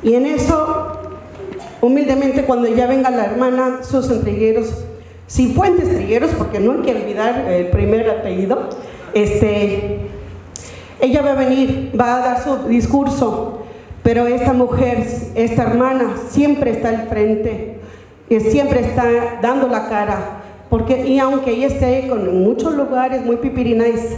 Y en eso, humildemente, cuando ya venga la hermana, sus trigueros, Cifuentes Trigueros, porque no hay que olvidar el primer apellido, ella va a venir, va a dar su discurso, pero esta mujer, esta hermana, siempre está al frente, siempre está dando la cara, porque, y aunque ella esté con muchos lugares muy pipirinais,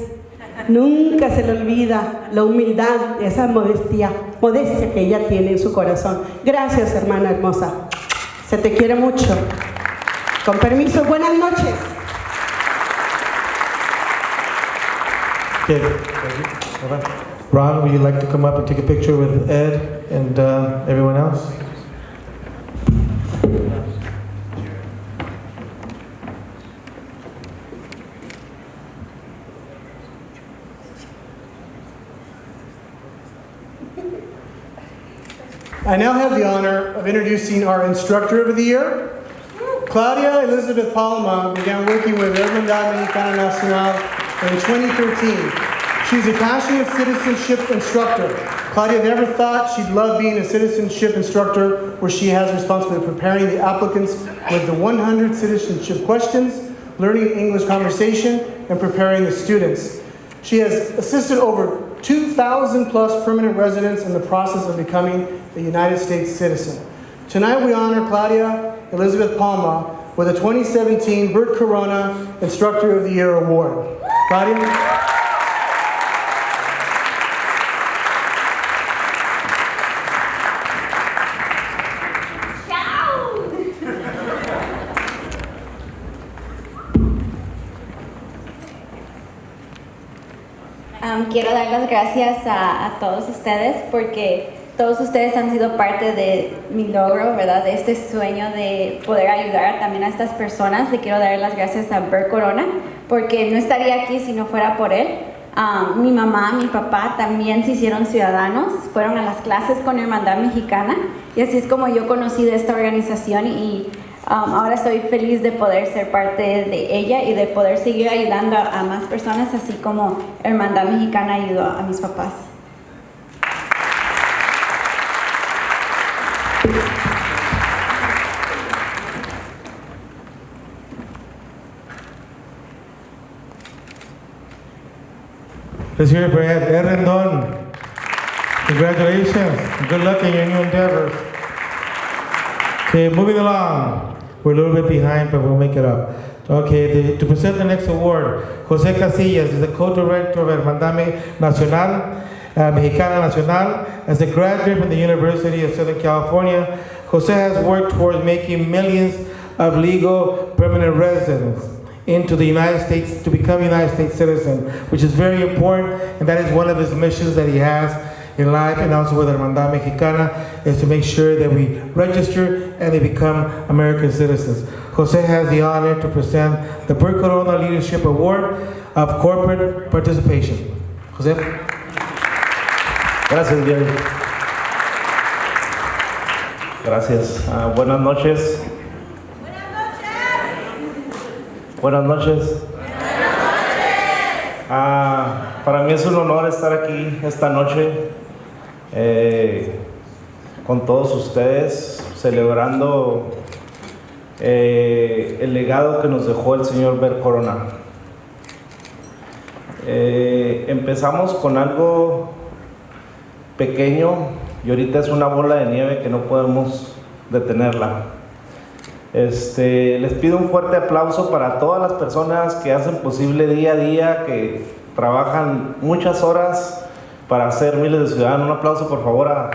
nunca se le olvida la humildad, esa modestia que ella tiene en su corazón. Gracias, hermana hermosa, se te quiere mucho. Con permiso, buenas noches. Okay. Ron, would you like to come up and take a picture with Ed and everyone else? I now have the honor of introducing our Instructor of the Year. Claudia Elizabeth Palma began working with Hermandad Mexicana Nacional in 2013. She's a passionate citizenship instructor. Claudia never thought she'd love being a citizenship instructor where she has responsibility for preparing the applicants with the 100 citizenship questions, learning English conversation, and preparing the students. She has assisted over 2,000 plus permanent residents in the process of becoming a United States citizen. Tonight we honor Claudia Elizabeth Palma with a 2017 Bert Corona Instructor of the Year Award. Claudia? Quiero dar las gracias a todos ustedes porque todos ustedes han sido parte de mi logro, ¿verdad? De este sueño de poder ayudar también a estas personas. Le quiero dar las gracias a Bert Corona porque no estaría aquí si no fuera por él. Mi mamá, mi papá también se hicieron ciudadanos, fueron a las clases con Hermandad Mexicana y así es como yo conocí de esta organización y ahora estoy feliz de poder ser parte de ella y de poder seguir ayudando a más personas, así como Hermandad Mexicana ayudó a mis papás. Let's hear it for Ed Rendon. Congratulations. Good luck in your new endeavors. Okay, moving along. We're a little bit behind, but we'll make it up. Okay, to present the next award, Jose Casillas is the co-director of Hermandad Nacional, Mexicana Nacional. As a graduate from the University of Southern California, Jose has worked towards making millions of legal permanent residents into the United States, to become a United States citizen, which is very important, and that is one of his missions that he has in life, and also with Hermandad Mexicana, is to make sure that we register and they become American citizens. Jose has the honor to present the Bert Corona Leadership Award of Corporate Participation. Jose. Gracias, Jerry. Gracias. Buenas noches. Buenas noches. Para mí es un honor estar aquí esta noche con todos ustedes, celebrando el legado que nos dejó el señor Bert Corona. Empezamos con algo pequeño y ahorita es una bola de nieve que no podemos detenerla. Les pido un fuerte aplauso para todas las personas que hacen posible día a día, que trabajan muchas horas para hacer miles de ciudadanos. Un aplauso, por favor, a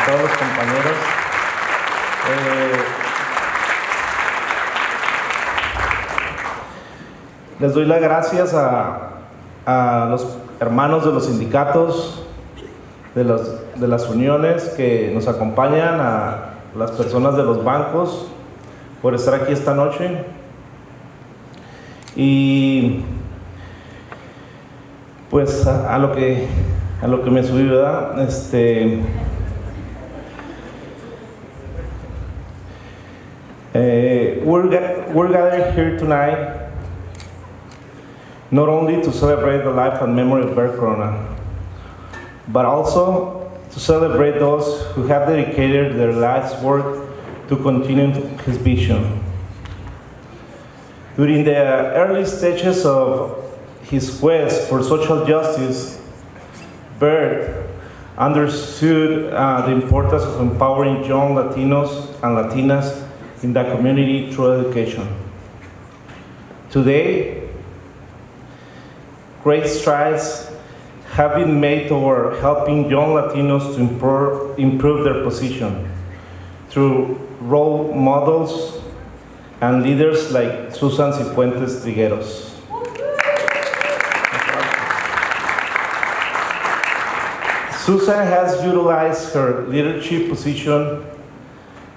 todos los compañeros. Les doy las gracias a los hermanos de los sindicatos, de las uniones que nos acompañan, a las personas de los bancos por estar aquí esta noche. Y pues a lo que me subí, ¿verdad? We're gathered here tonight not only to celebrate the life and memory of Bert Corona, but also to celebrate those who have dedicated their life's work to continue his vision. During the early stages of his quest for social justice, Bert understood the importance of empowering young Latinos and Latinas in the community through education. Today, great strides have been made toward helping young Latinos to improve their position through role models and leaders like Susan Cifuentes Trigueros. Susan has utilized her leadership position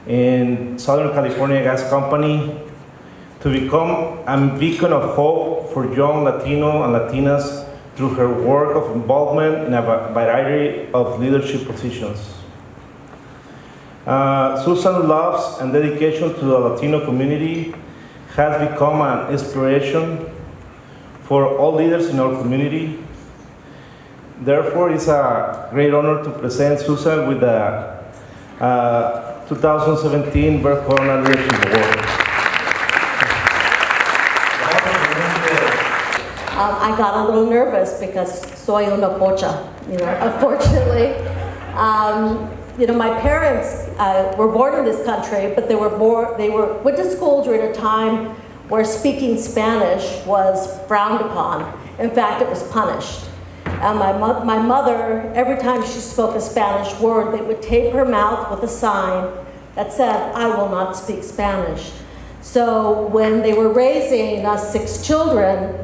in Southern California Gas Company to become a beacon of hope for young Latino and Latinas through her work of involvement in a variety of leadership positions. Susan's love and dedication to the Latino community has become an inspiration for all leaders in our community. Therefore, it's a great honor to present Susan with the 2017 Bert Corona Leadership Award. I got a little nervous because soy una pocha, unfortunately. My parents were born in this country, but they went to school during a time where speaking Spanish was frowned upon. In fact, it was punished. And my mother, every time she spoke a Spanish word, they would tape her mouth with a sign that said, "I will not speak Spanish." So when they were raising us 6 children,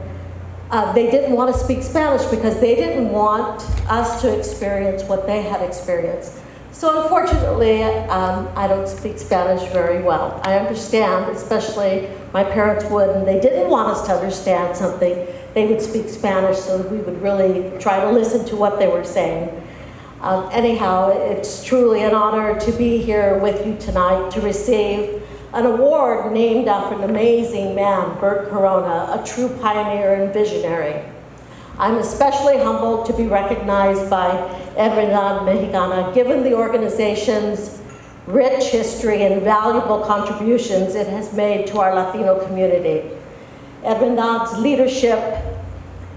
they didn't want to speak Spanish because they didn't want us to experience what they had experienced. So unfortunately, I don't speak Spanish very well. I understand, especially my parents would, and they didn't want us to understand something. They would speak Spanish so that we would really try to listen to what they were saying. Anyhow, it's truly an honor to be here with you tonight to receive an award named after an amazing man, Bert Corona, a true pioneer and visionary. I'm especially humbled to be recognized by Hermandad Mexicana, given the organization's rich history and valuable contributions it has made to our Latino community. Hermandad's leadership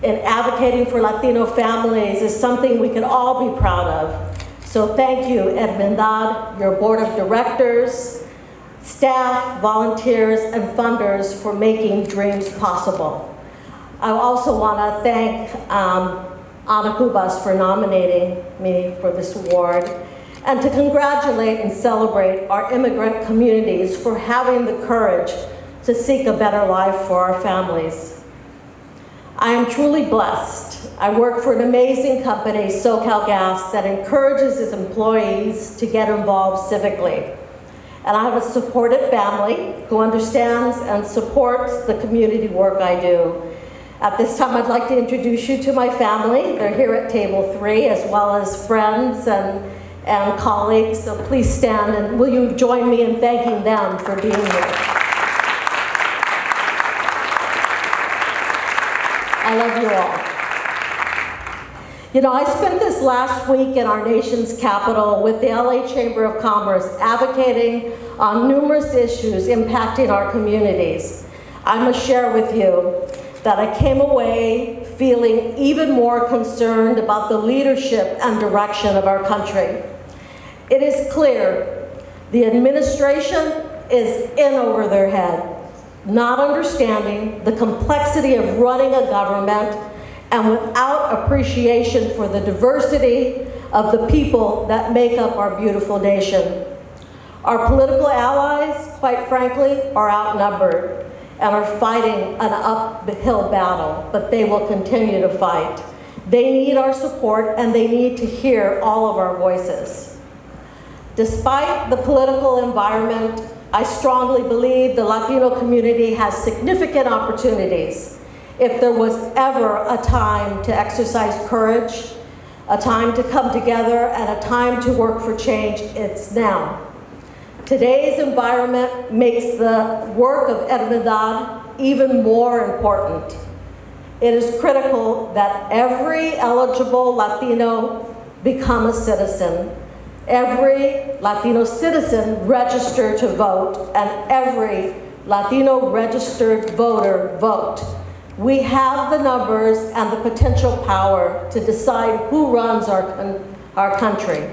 in advocating for Latino families is something we can all be proud of. So thank you, Hermandad, your board of directors, staff, volunteers, and funders for making dreams possible. I also want to thank Ana Cubas for nominating me for this award, and to congratulate and celebrate our immigrant communities for having the courage to seek a better life for our families. I am truly blessed. I work for an amazing company, SoCal Gas, that encourages its employees to get involved civically. And I have a supportive family who understands and supports the community work I do. At this time, I'd like to introduce you to my family. They're here at table 3, as well as friends and colleagues. So please stand, and will you join me in thanking them for being here? I love you all. I spent this last week in our nation's capital with the LA Chamber of Commerce advocating on numerous issues impacting our communities. I must share with you that I came away feeling even more concerned about the leadership and direction of our country. It is clear the administration is in over their head, not understanding the complexity of running a government and without appreciation for the diversity of the people that make up our beautiful nation. Our political allies, quite frankly, are outnumbered and are fighting an uphill battle, but they will continue to fight. They need our support and they need to hear all of our voices. Despite the political environment, I strongly believe the Latino community has significant opportunities. If there was ever a time to exercise courage, a time to come together, and a time to work for change, it's now. Today's environment makes the work of Hermandad even more important. It is critical that every eligible Latino become a citizen, every Latino citizen register to vote, and every Latino registered voter vote. We have the numbers and the potential power to decide who runs our country.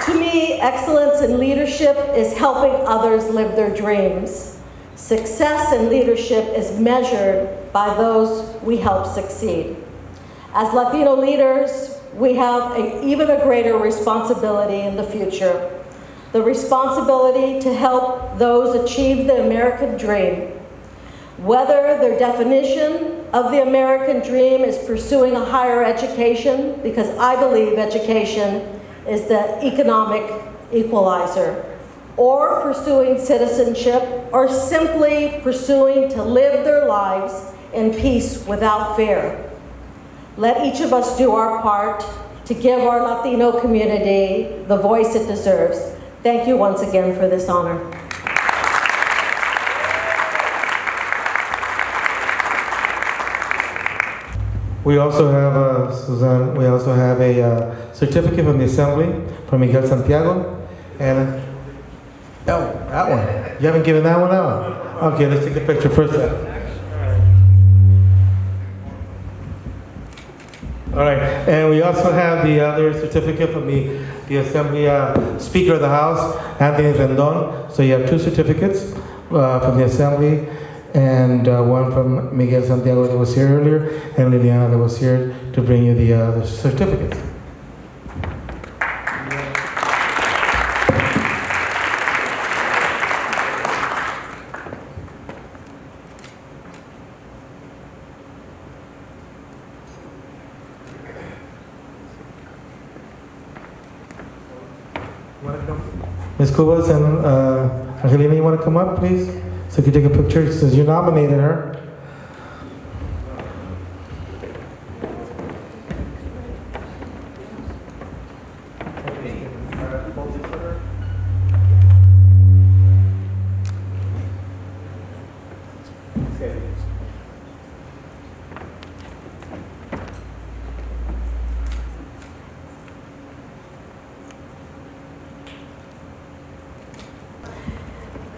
To me, excellence in leadership is helping others live their dreams. Success in leadership is measured by those we help succeed. As Latino leaders, we have even a greater responsibility in the future. The responsibility to help those achieve the American dream. Whether their definition of the American dream is pursuing a higher education, because I believe education is the economic equalizer, or pursuing citizenship, or simply pursuing to live their lives in peace without fear. Let each of us do our part to give our Latino community the voice it deserves. Thank you once again for this honor. We also have, Suzanne, we also have a certificate from the Assembly from Miguel Santiago. And, oh, that one. You haven't given that one out? Okay, let's take a picture first. All right, and we also have the other certificate from the Assembly Speaker of the House, Anthony Rendon. So you have two certificates from the Assembly, and one from Miguel Santiago that was here earlier, and Liliana that was here to bring you the certificates. Ms. Cubas and Angelina, you want to come up, please? So you can take a picture since you nominated her.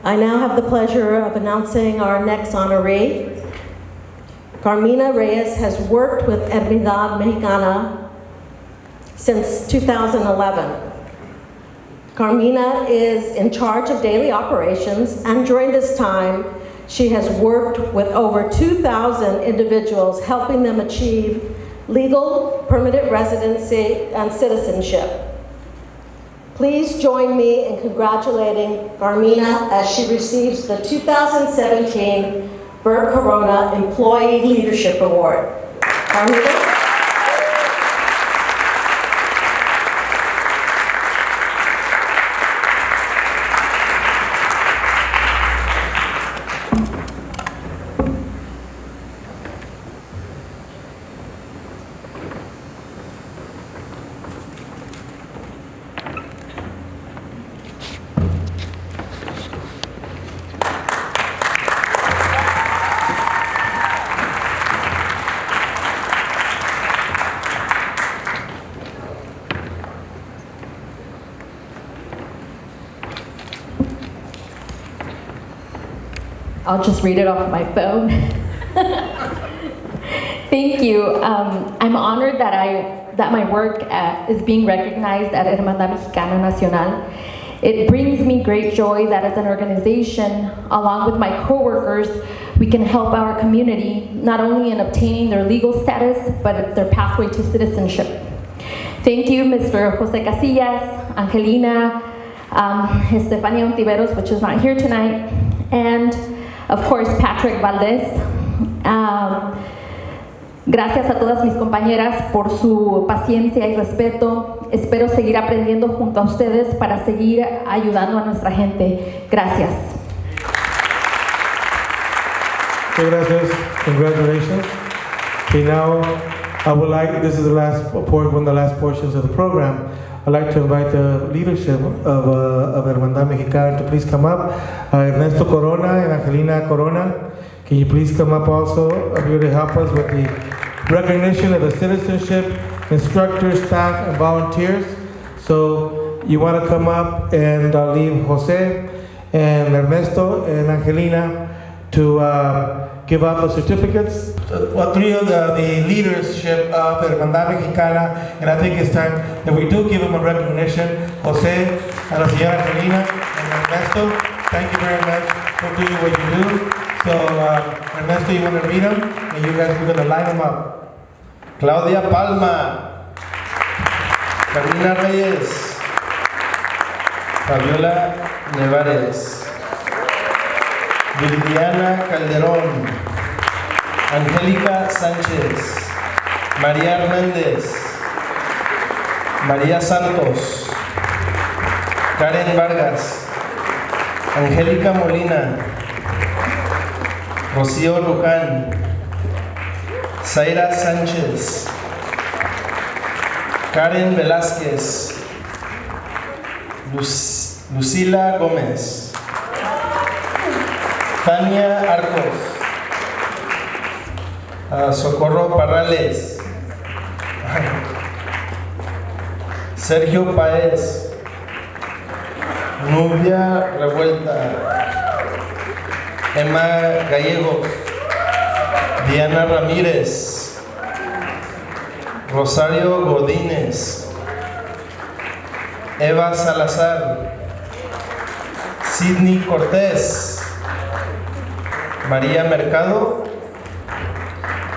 I now have the pleasure of announcing our next honoree. Carmina Reyes has worked with Hermandad Mexicana since 2011. Carmina is in charge of daily operations, and during this time, she has worked with over 2,000 individuals, helping them achieve legal, permanent residency, and citizenship. Please join me in congratulating Carmina as she receives the 2017 Bert Corona Employee Leadership Award. Carmina? I'll just read it off my phone. Thank you. I'm honored that my work is being recognized at Hermandad Mexicana Nacional. It brings me great joy that as an organization, along with my coworkers, we can help our community not only in obtaining their legal status, but their pathway to citizenship. Thank you, Mr. Jose Casillas, Angelina, Estefania Ontiveros, which is not here tonight, and of course, Patrick Valdez. Gracias a todas mis compañeras por su paciencia y respeto. Espero seguir aprendiendo junto a ustedes para seguir ayudando a nuestra gente. Gracias. Gracias. Congratulations. Okay, now I would like, this is the last one of the last portions of the program. I'd like to invite the leadership of Hermandad Mexicana to please come up. Ernesto Corona and Angelina Corona, can you please come up also here to help us with the recognition of the citizenship, instructors, staff, and volunteers. So you want to come up and leave Jose and Ernesto and Angelina to give out the certificates. Three of the leadership of Hermandad Mexicana, and I think it's time that we do give them a recognition. Jose, and la señora Angelina, and Ernesto, thank you very much for doing what you do. So Ernesto, you want to read them, and you guys are going to line them up. Claudia Palma, Carolina Reyes, Fabiola Nevares, Viridiana Calderón, Angélica Sánchez, María Hernández, María Santos, Karen Vargas, Angélica Molina, Rocío Luján, Zaira Sánchez, Karen Velázquez, Lucila Gómez, Tania Arcos, Socorro Parrales, Sergio Paez, Nubia Revuelta, Emma Gallegos, Diana Ramírez, Rosario Godínez, Eva Salazar, Sidney Cortés, María Mercado,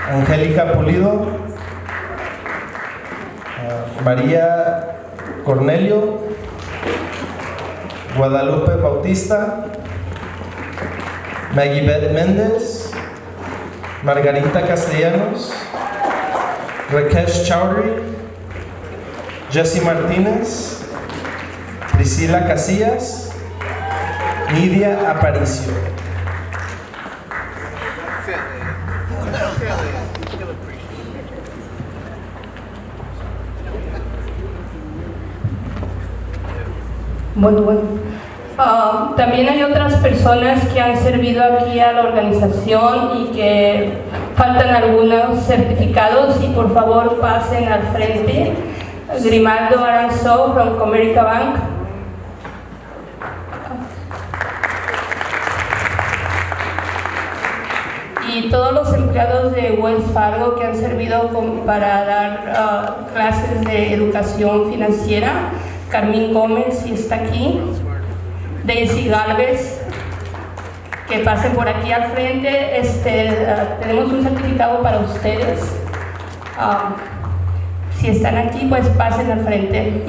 Angélica Pulido, María Cornelio, Guadalupe Bautista, Maggie Beth Méndez, Margarita Castellanos, Rakesh Chowdhury, Jessie Martínez, Priscila Casillas, Nidia Aparicio. Bueno. También hay otras personas que han servido aquí a la organización y que faltan algunos certificados y por favor pasen al frente. Grimaldo Aranzó from Comerica Bank. Y todos los empleados de Wells Fargo que han servido para dar clases de educación financiera. Carmín Gómez, si está aquí. Daisy Galvez, que pasen por aquí al frente. Tenemos un certificado para ustedes. Si están aquí, pues pasen al frente.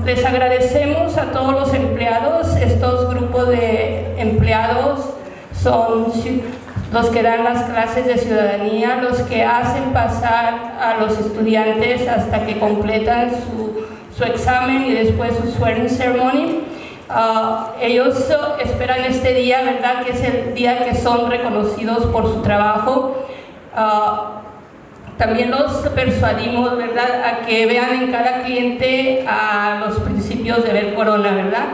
Les agradecemos a todos los empleados. Estos grupos de empleados son los que dan las clases de ciudadanía, los que hacen pasar a los estudiantes hasta que completan su examen y después su swearing ceremony. Ellos esperan este día, ¿verdad? Que es el día que son reconocidos por su trabajo. También los persuadimos, ¿verdad?, a que vean en cada cliente a los principios de Ver Corona, ¿verdad?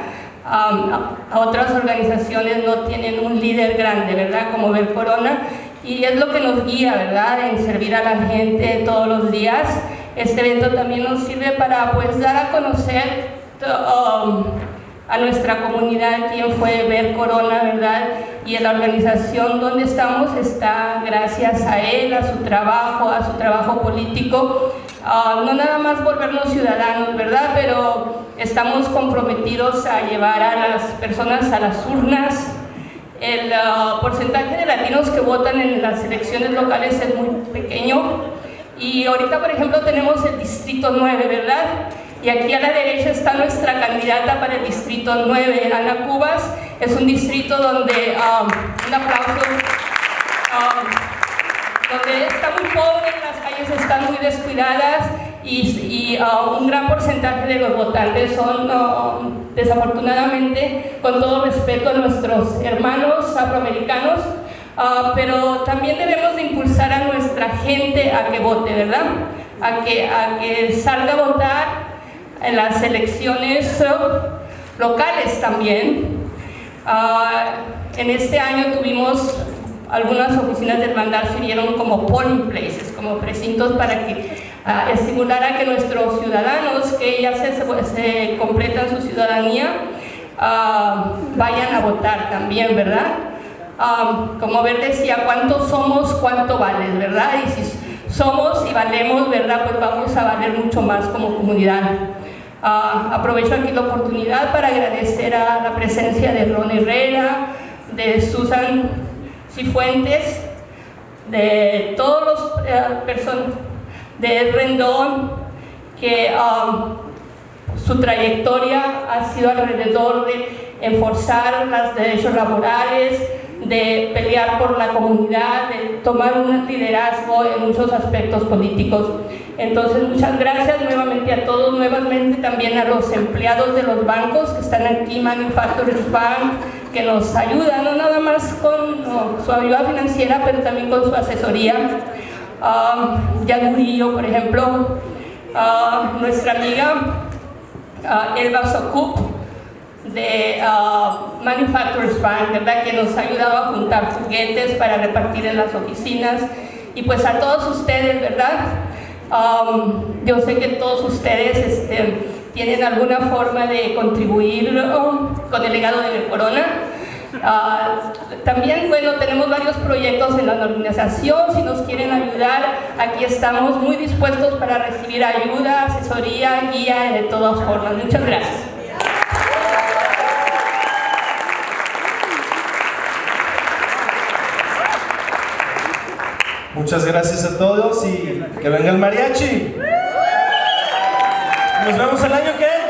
a otras organizaciones no tienen un líder grande, ¿verdad? Como Ver Corona, y es lo que nos guía, ¿verdad? En servir a la gente todos los días. Este evento también nos sirve para, pues, dar a conocer a nuestra comunidad quién fue Ver Corona, ¿verdad? Y en la organización donde estamos está gracias a él, a su trabajo político. No nada más volvernos ciudadanos, ¿verdad? Pero estamos comprometidos a llevar a las personas a las urnas. El porcentaje de latinos que votan en las elecciones locales es muy pequeño. Y ahorita, por ejemplo, tenemos el Distrito 9, ¿verdad? Y aquí a la derecha está nuestra candidata para el Distrito 9, Ana Cubas. Es un distrito donde, un aplauso, donde está muy pobre, las calles están muy descuidadas y un gran porcentaje de los votantes son, desafortunadamente, con todo respeto a nuestros hermanos afroamericanos, pero también debemos de impulsar a nuestra gente a que vote, ¿verdad? A que salga a votar en las elecciones locales también. En este año tuvimos algunas oficinas de hermandad sirvieron como polling places, como precintos para que estimular a que nuestros ciudadanos que ya se completan su ciudadanía vayan a votar también, ¿verdad? Como Bert decía, ¿cuántos somos? ¿Cuánto vales? ¿Verdad? Y si somos y valemos, ¿verdad? Pues vamos a valer mucho más como comunidad. Aprovecho aquí la oportunidad para agradecer a la presencia de Ron Herrera, de Susan Cifuentes, de todos los personas, de Rendón, que su trayectoria ha sido alrededor de enforzar los derechos laborales, de pelear por la comunidad, de tomar un liderazgo en muchos aspectos políticos. Entonces, muchas gracias nuevamente a todos, nuevamente también a los empleados de los bancos que están aquí, Manufacturers Bank, que nos ayudan, no nada más con su ayuda financiera, pero también con su asesoría. Jan Murillo, por ejemplo, nuestra amiga Elba Sokup, de Manufacturers Bank, ¿verdad? Que nos ha ayudado a juntar juguetes para repartir en las oficinas. Y pues a todos ustedes, ¿verdad? Yo sé que todos ustedes tienen alguna forma de contribuir con el legado de Ver Corona. También, bueno, tenemos varios proyectos en la organización. Si nos quieren ayudar, aquí estamos muy dispuestos para recibir ayuda, asesoría, guía de todas formas. Muchas gracias. Muchas gracias a todos y que venga el mariachi. Nos vemos el año que entra.